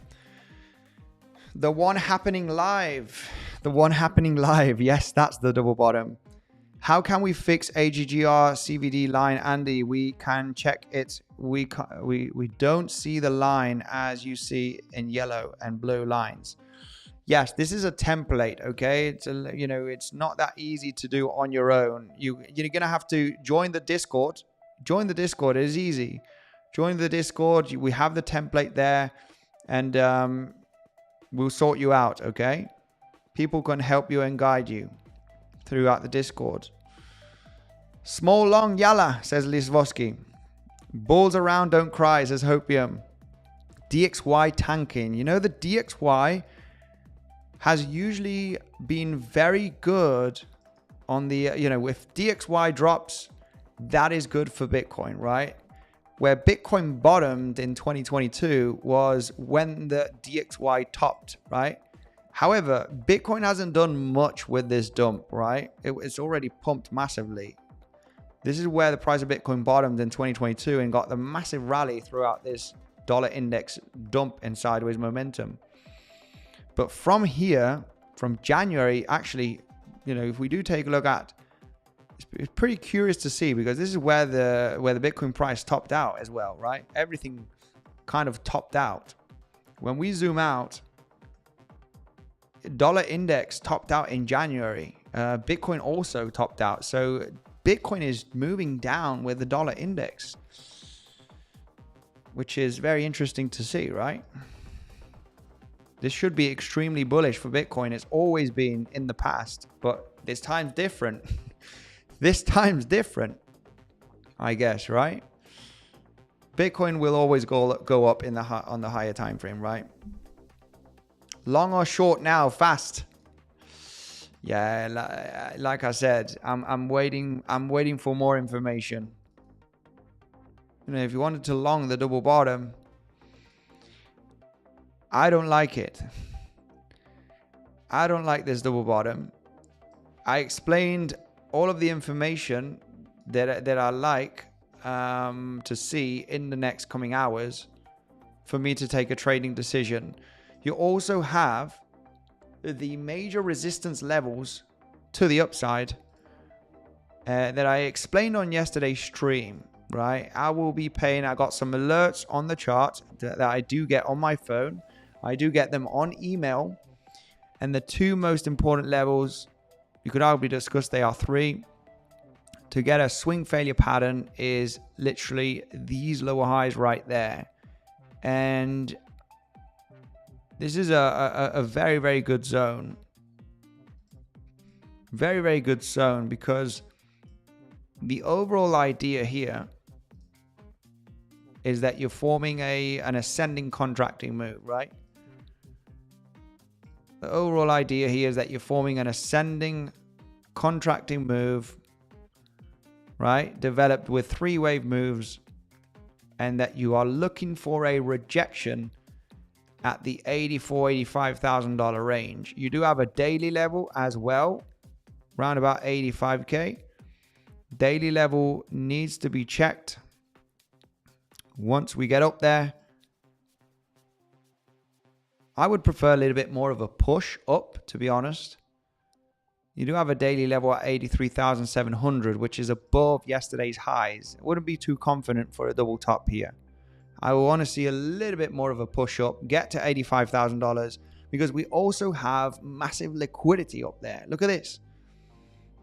The one happening live. The one happening live. Yes, that's the double bottom. How can we fix AGGR CVD line, Andy? We can check it. We don't see the line as you see in yellow and blue lines. Yes, this is a template, okay? It's it's not that easy to do on your own. You're gonna have to join the Discord. Join the Discord. It is easy. Join the Discord. We have the template there, and we'll sort you out, okay? People can help you and guide you throughout the Discord. Small long yalla, says 𝗬𝗎𝗇. Balls around, don't cry, says Hopium. DXY tanking. The DXY has usually been very good on the, if DXY drops, that is good for Bitcoin, right? Where Bitcoin bottomed in 2022 was when the DXY topped, right? However, Bitcoin hasn't done much with this dump, right? It's already pumped massively. This is where the price of Bitcoin bottomed in 2022 and got the massive rally throughout this dollar index dump and sideways momentum. But from here, from January, actually, if we do take a look at, it's pretty curious to see because this is where the Bitcoin price topped out as well, right? Everything kind of topped out. When we zoom out, dollar index topped out in January. Bitcoin also topped out. So Bitcoin is moving down with the dollar index, which is very interesting to see, right? This should be extremely bullish for Bitcoin. It's always been in the past, but this time's different. This time's different, I guess, right? Bitcoin will always go up on the higher time frame, right? Long or short now, fast. Yeah, like I said, I'm waiting for more information. If you wanted to long the double bottom, I don't like it. I don't like this double bottom. I explained all of the information that I like to see in the next coming hours for me to take a trading decision. You also have the major resistance levels to the upside that I explained on yesterday's stream, right? I will be paying, I got some alerts on the chart that I do get on my phone. I do get them on email. And the two most important levels, you could arguably discuss, they are three. To get a swing failure pattern is literally these lower highs right there. And this is a very, very good zone. Very, very good zone, because the overall idea here is that you're forming an ascending contracting move, right? The overall idea here is that you're forming an ascending contracting move, right? Developed with 3-wave moves, and that you are looking for a rejection at the $84,000, $85,000 range. You do have a daily level as well, around about 85K. Daily level needs to be checked. Once we get up there, I would prefer a little bit more of a push up, to be honest. You do have a daily level at 83,700, which is above yesterday's highs. I wouldn't be too confident for a double top here. I want to see a little bit more of a push up, get to $85,000, because we also have massive liquidity up there. Look at this.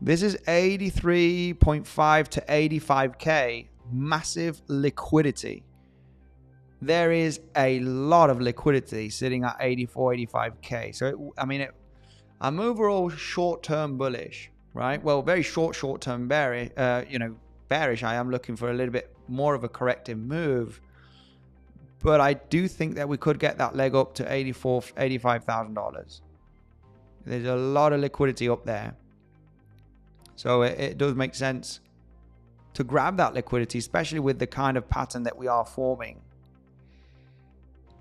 This is 83.5 to 85K, massive liquidity. There is a lot of liquidity sitting at 84, 85K. So, I'm overall short-term bullish, right? Well, very short-term bearish. Bearish. I am looking for a little bit more of a corrective move, but I do think that we could get that leg up to $85,000. There's a lot of liquidity up there, so it does make sense to grab that liquidity, especially with the kind of pattern that we are forming.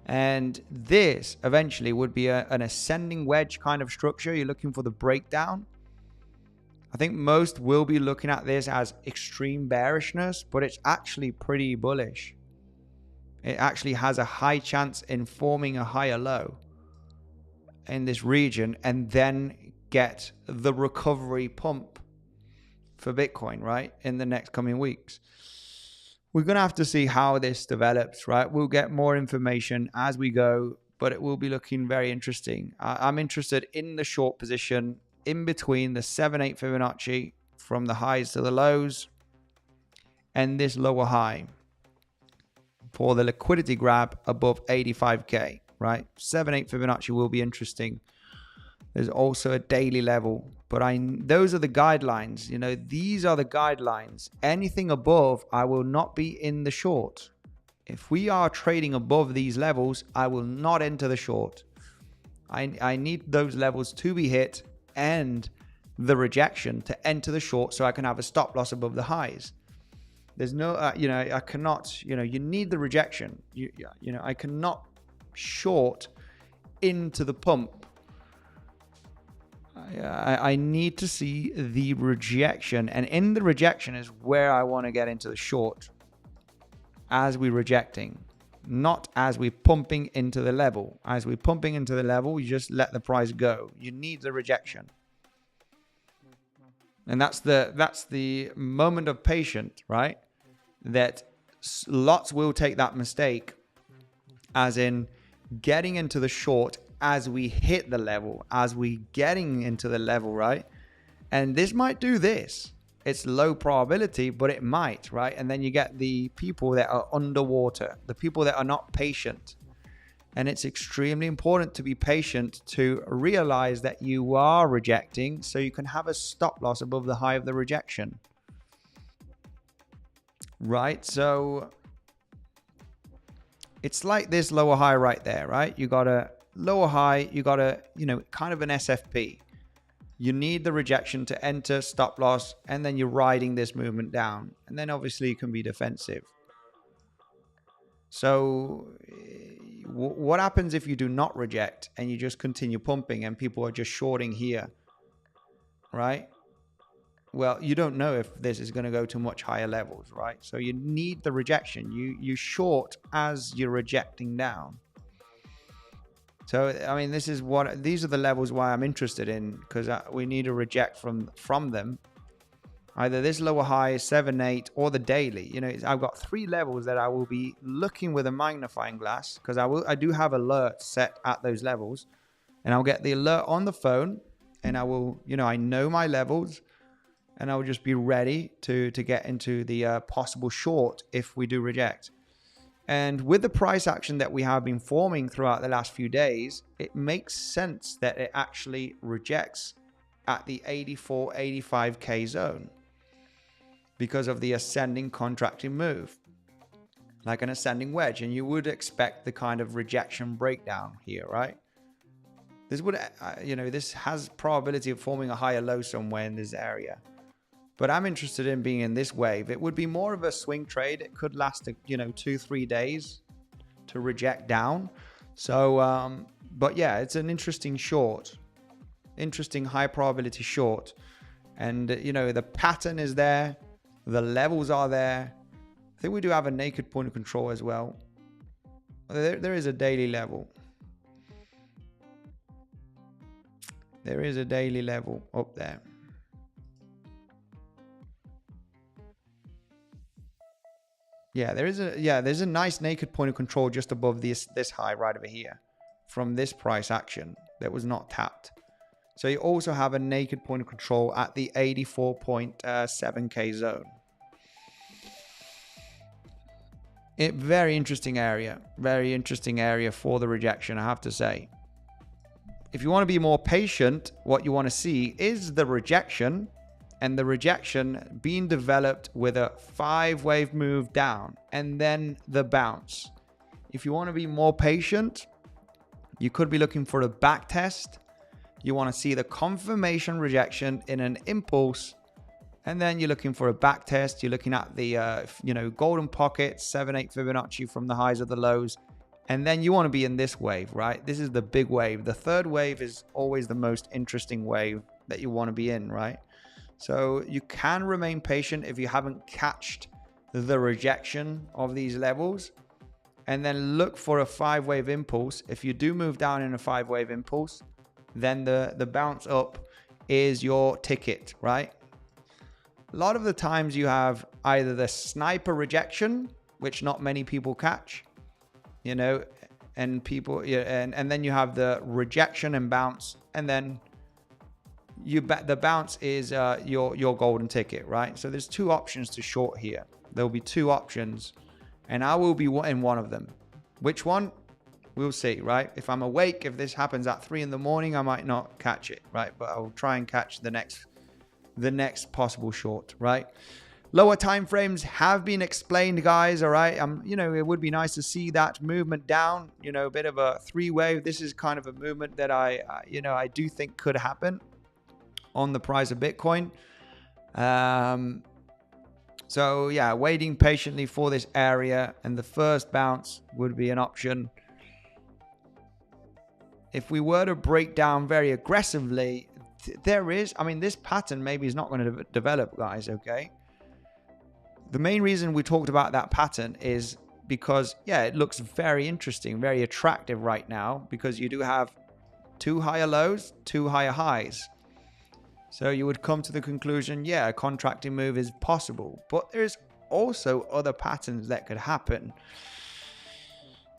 And this eventually would be an ascending wedge kind of structure. You're looking for the breakdown. I think most will be looking at this as extreme bearishness, but it's actually pretty bullish. It actually has a high chance in forming a higher low in this region and then get the recovery pump for Bitcoin, right, in the next coming weeks. We're going to have to see how this develops, right? We'll get more information as we go, but it will be looking very interesting. I'm interested in the short position in between the 7/8 Fibonacci from the highs to the lows and this lower high for the liquidity grab above 85K, right? 7/8 Fibonacci will be interesting. There's also a daily level, but those are the guidelines. These are the guidelines. Anything above, I will not be in the short. If we are trading above these levels, I will not enter the short. I need those levels to be hit and the rejection to enter the short so I can have a stop loss above the highs. There's no, I cannot, you need the rejection. I cannot short into the pump. I need to see the rejection, and in the rejection is where I want to get into the short as we're rejecting, not as we're pumping into the level. As we're pumping into the level, you just let the price go. You need the rejection, and that's the moment of patience, right? That lots will take that mistake, as in getting into the short as we hit the level, as we getting into the level, right? And this might do this. It's low probability, but it might, right? And then you get the people that are underwater, the people that are not patient. And it's extremely important to be patient to realize that you are rejecting so you can have a stop loss above the high of the rejection, right? So it's like this lower high right there, right? You got a lower high, you got a, kind of an SFP. You need the rejection to enter, stop loss, and then you're riding this movement down. And then obviously you can be defensive. So what happens if you do not reject and you just continue pumping and people are just shorting here, right? Well, you don't know if this is going to go to much higher levels, right? So you need the rejection. You short as you're rejecting down. So, I mean, these are the levels why I'm interested in, because we need to reject from them. Either this lower high, 7-8, or the daily. You know, I've got 3 levels that I will be looking with a magnifying glass, because I do have alerts set at those levels, and I'll get the alert on the phone, and I will, you know, I know my levels, and I will just be ready to get into the possible short if we do reject. And with the price action that we have been forming throughout the last few days, it makes sense that it actually rejects at the 84-85K zone, because of the ascending contracting move, like an ascending wedge. And you would expect the kind of rejection breakdown here, right? This would, you know, this has probability of forming a higher low somewhere in this area. But I'm interested in being in this wave. It would be more of a swing trade. It could last, you know, 2-3 days to reject down. So, but yeah, it's an interesting short, interesting high probability short. And, you know, the pattern is there. The levels are there. I think we do have a naked point of control as well. There is a daily level. There is a daily level up there. Yeah, there's a nice naked point of control just above this high right over here from this price action that was not tapped. So you also have a naked point of control at the 84.7K zone. Very interesting area for the rejection, I have to say. If you want to be more patient, what you want to see is the rejection, and the rejection being developed with a 5-wave move down and then the bounce. If you want to be more patient, you could be looking for a back test. You want to see the confirmation rejection in an impulse, and then you're looking for a back test. You're looking at the you know, golden pocket, 7-8 Fibonacci from the highs of the lows, and then you want to be in this wave, right? This is the big wave. The third wave is always the most interesting wave that you want to be in, right? So you can remain patient if you haven't catched the rejection of these levels, and then look for a 5-wave impulse. If you do move down in a 5-wave impulse, then the bounce up is your ticket, right? A lot of the times you have either the sniper rejection, which not many people catch, you know, and people, yeah, and then you have the rejection and bounce, and then the bounce is your golden ticket, right? So there's 2 options to short here. There'll be 2 options, and I will be in one of them. Which one? We'll see, right? If I'm awake, if this happens at 3 in the morning, I might not catch it, right? But I'll try and catch the next possible short, right? Lower time frames have been explained, guys. All right. You know, it would be nice to see that movement down, you know, a bit of a 3-wave. This is kind of a movement that you know, I do think could happen on the price of Bitcoin. So yeah, waiting patiently for this area, and the first bounce would be an option. If we were to break down very aggressively, I mean, this pattern maybe is not going to develop, guys, okay? The main reason we talked about that pattern is because, yeah, it looks very interesting, very attractive right now, because you do have 2 higher lows, 2 higher highs. So you would come to the conclusion, yeah, a contracting move is possible, but there's also other patterns that could happen.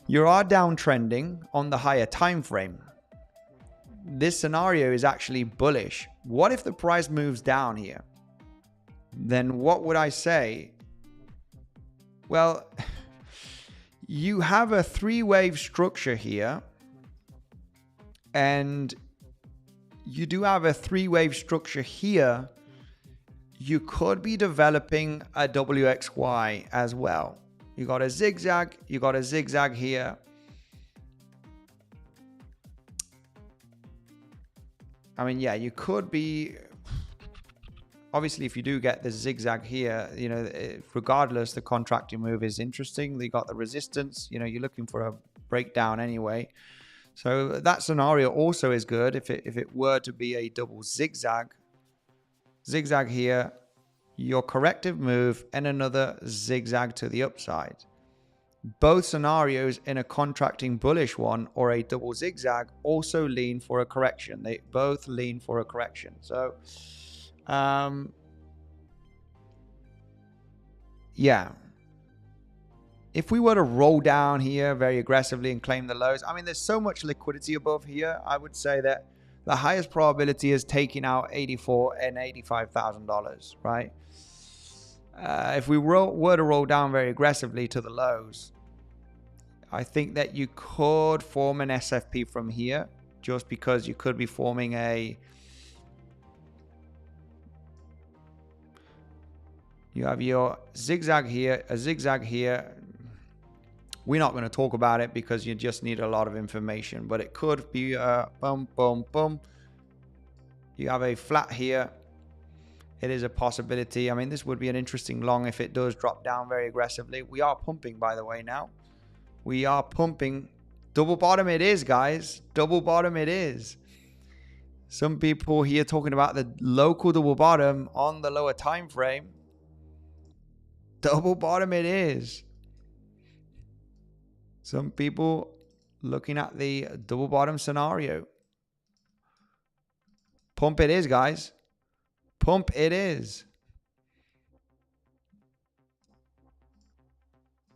You are downtrending on the higher time frame. This scenario is actually bullish. What if the price moves down here? Then what would I say? Well, you have a 3-wave structure here, and you do have a 3-wave structure here. You could be developing a WXY as well. You got a zigzag, you got a zigzag here. I mean, yeah, you could be, obviously, if you do get the zigzag here, you know, regardless, the contracting move is interesting. You got the resistance, you know, you're looking for a breakdown anyway. So that scenario also is good if it were to be a double zigzag here, your corrective move, and another zigzag to the upside. both scenarios in a contracting bullish one or a double zigzag also lean for a correction. They both lean for a correction. So, yeah. If we were to roll down here very aggressively and claim the lows, I mean, there's so much liquidity above here. I would say that the highest probability is taking out $84,000 and $85,000, right? If we were to roll down very aggressively to the lows, I think that you could form an SFP from here, just because you could be forming you have your zigzag here, a zigzag here. We're not going to talk about it because you just need a lot of information, but it could be a boom, boom, boom. You have a flat here. It is a possibility. I mean, this would be an interesting long if it does drop down very aggressively. We are pumping, by the way, now. We are pumping. Double bottom it is, guys. Double bottom it is. Some people here talking about the local double bottom on the lower time frame. Double bottom it is. Some people looking at the double bottom scenario. Pump it is, guys. Pump it is.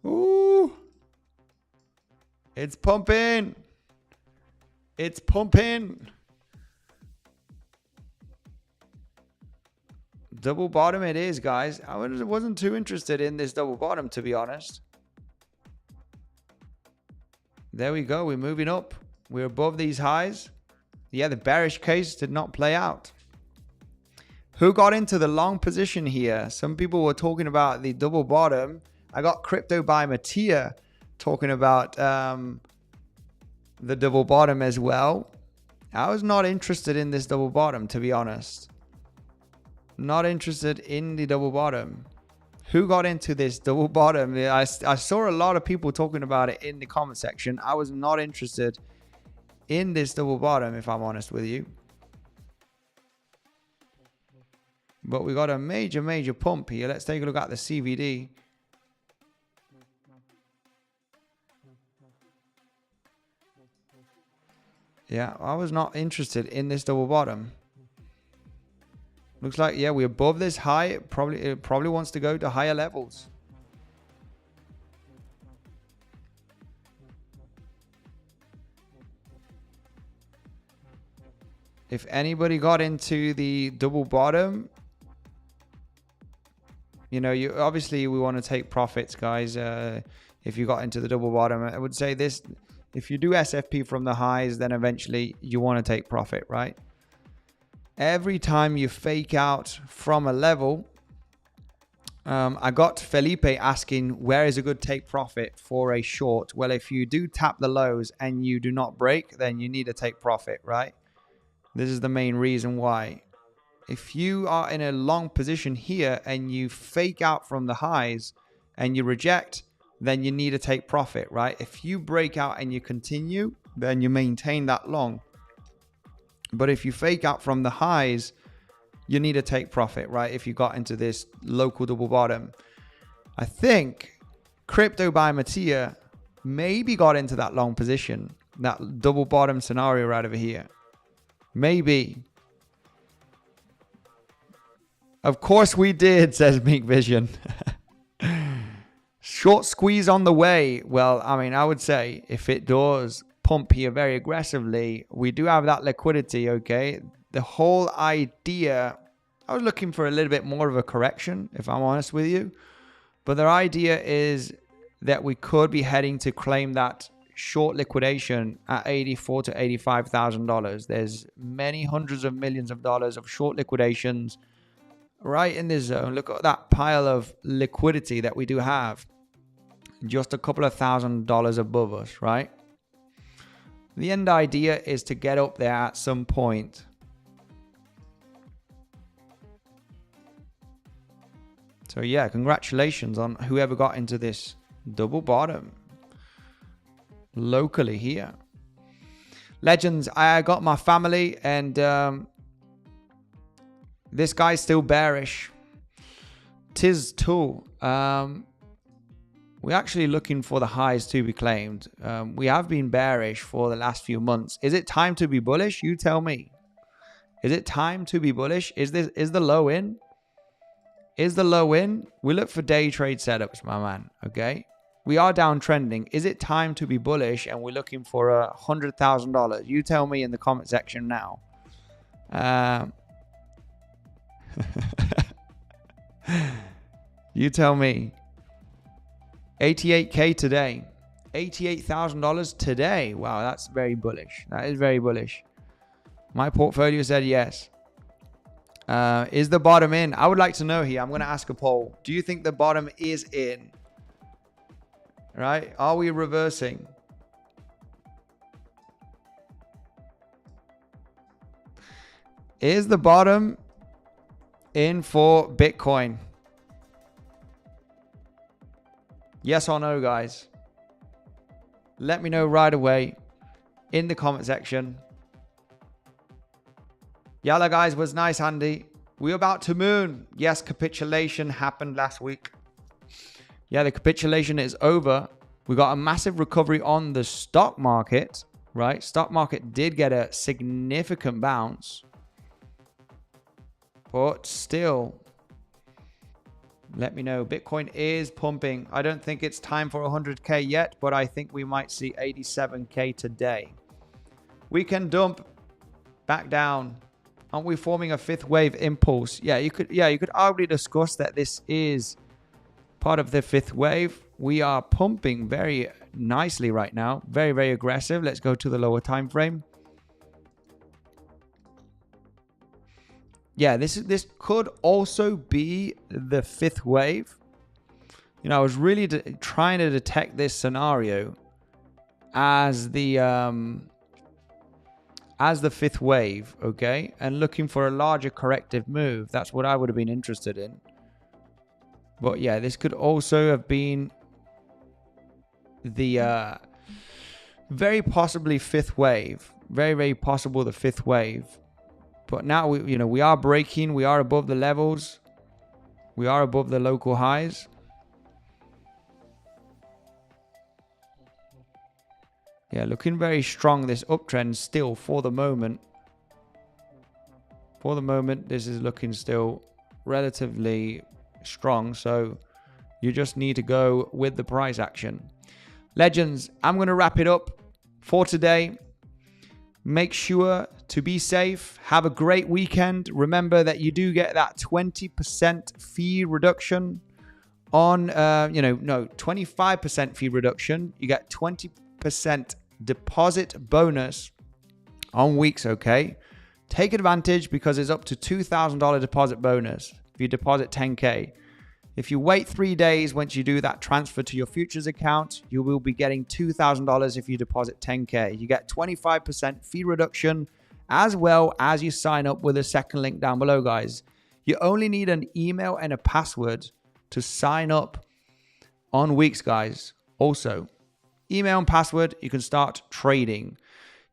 Ooh. It's pumping. It's pumping. Double bottom it is, guys. I wasn't too interested in this double bottom, to be honest. There we go. We're moving up. We're above these highs. Yeah, the bearish case did not play out. Who got into the long position here? Some people were talking about the double bottom. I got 𝗕𝗏𝘆𝗽𝗫 talking about the double bottom as well. I was not interested in this double bottom, to be honest. Not interested in the double bottom. Who got into this double bottom? I saw a lot of people talking about it in the comment section. I was not interested in this double bottom, if I'm honest with you. But we got a major pump here. Let's take a look at the CVD. Yeah, I was not interested in this double bottom. Looks like, yeah, we're above this high. It probably wants to go to higher levels. If anybody got into the double bottom, you know, obviously we want to take profits, guys. If you got into the double bottom, I would say this: if you do SFP from the highs, then eventually you want to take profit, right? Every time you fake out from a level, I got Felipe asking, where is a good take profit for a short? Well, if you do tap the lows and you do not break, then you need to take profit, right? This is the main reason why. If you are in a long position here and you fake out from the highs and you reject, then you need to take profit, right? If you break out and you continue, then you maintain that long. But if you fake out from the highs, you need to take profit, right? If you got into this local double bottom. I think 𝗕𝗏𝘆𝗽𝗫 maybe got into that long position, that double bottom scenario right over here. Maybe. Of course we did, says MEXC. Short squeeze on the way. Well, I mean, I would say if it does pump here very aggressively, we do have that liquidity, okay? The whole idea, I was looking for a little bit more of a correction, if I'm honest with you. But the idea is that we could be heading to claim that short liquidation at $84,000 to $85,000. There's many hundreds of millions of dollars of short liquidations right in this zone. Look at that pile of liquidity that we do have. Just a couple of $1,000 above us, right? The end idea is to get up there at some point. So yeah, congratulations on whoever got into this double bottom locally here. Legends, I got my family and this guy's still bearish. 𝗕𝗏𝘆𝗽𝗫. We're actually looking for the highs to be claimed. We have been bearish for the last few months. Is it time to be bullish? You tell me. Is it time to be bullish? Is the low in? Is the low in? We look for day trade setups, my man. Okay. We are downtrending. Is it time to be bullish? And we're looking for $100,000. You tell me in the comment section now. You tell me. 88K today. $88,000 today. Wow, that's very bullish. That is very bullish. My portfolio said yes. Is the bottom in? I would like to know here. I'm going to ask a poll. Do you think the bottom is in? Right? Are we reversing? Is the bottom in for Bitcoin? Yes or no, guys? Let me know right away in the comment section. Yalla, guys, was nice, Andy. We're about to moon. Yes, capitulation happened last week. Yeah, the capitulation is over. We got a massive recovery on the stock market, right? Stock market did get a significant bounce. But still, let me know. Bitcoin is pumping. I don't think it's time for 100K yet, but I think we might see 87K today. We can dump back down. Aren't we forming a fifth wave impulse? Yeah, you could arguably discuss that this is part of the fifth wave. We are pumping very nicely right now. Very, very aggressive. Let's go to the lower time frame. Yeah, this could also be the fifth wave. You know, I was really trying to detect this scenario as the fifth wave, okay? And looking for a larger corrective move. That's what I would have been interested in. But yeah, this could also have been the very possibly fifth wave. Very, very possible the fifth wave. But now we are breaking. We are above the levels. We are above the local highs. Yeah, looking very strong, this uptrend still for the moment. For the moment, this is looking still relatively strong. So you just need to go with the price action. Legends, I'm going to wrap it up for today. Make sure to be safe. Have a great weekend. Remember that you do get that 20% fee reduction on, 25% fee reduction. You get 20% deposit bonus on weeks, okay? Take advantage because it's up to $2,000 deposit bonus if you deposit 10K. If you wait 3 days once you do that transfer to your futures account, you will be getting $2,000 if you deposit 10K. You get 25% fee reduction as well as you sign up with a second link down below, guys. You only need an email and a password to sign up on Weeks, guys. Also, email and password, you can start trading.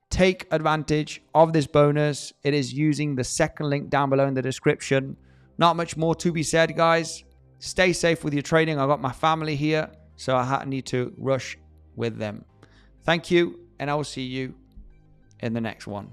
Take advantage of this bonus. It is using the second link down below in the description. Not much more to be said, guys. Stay safe with your trading. I got my family here, so I need to rush with them. Thank you, and I will see you in the next one.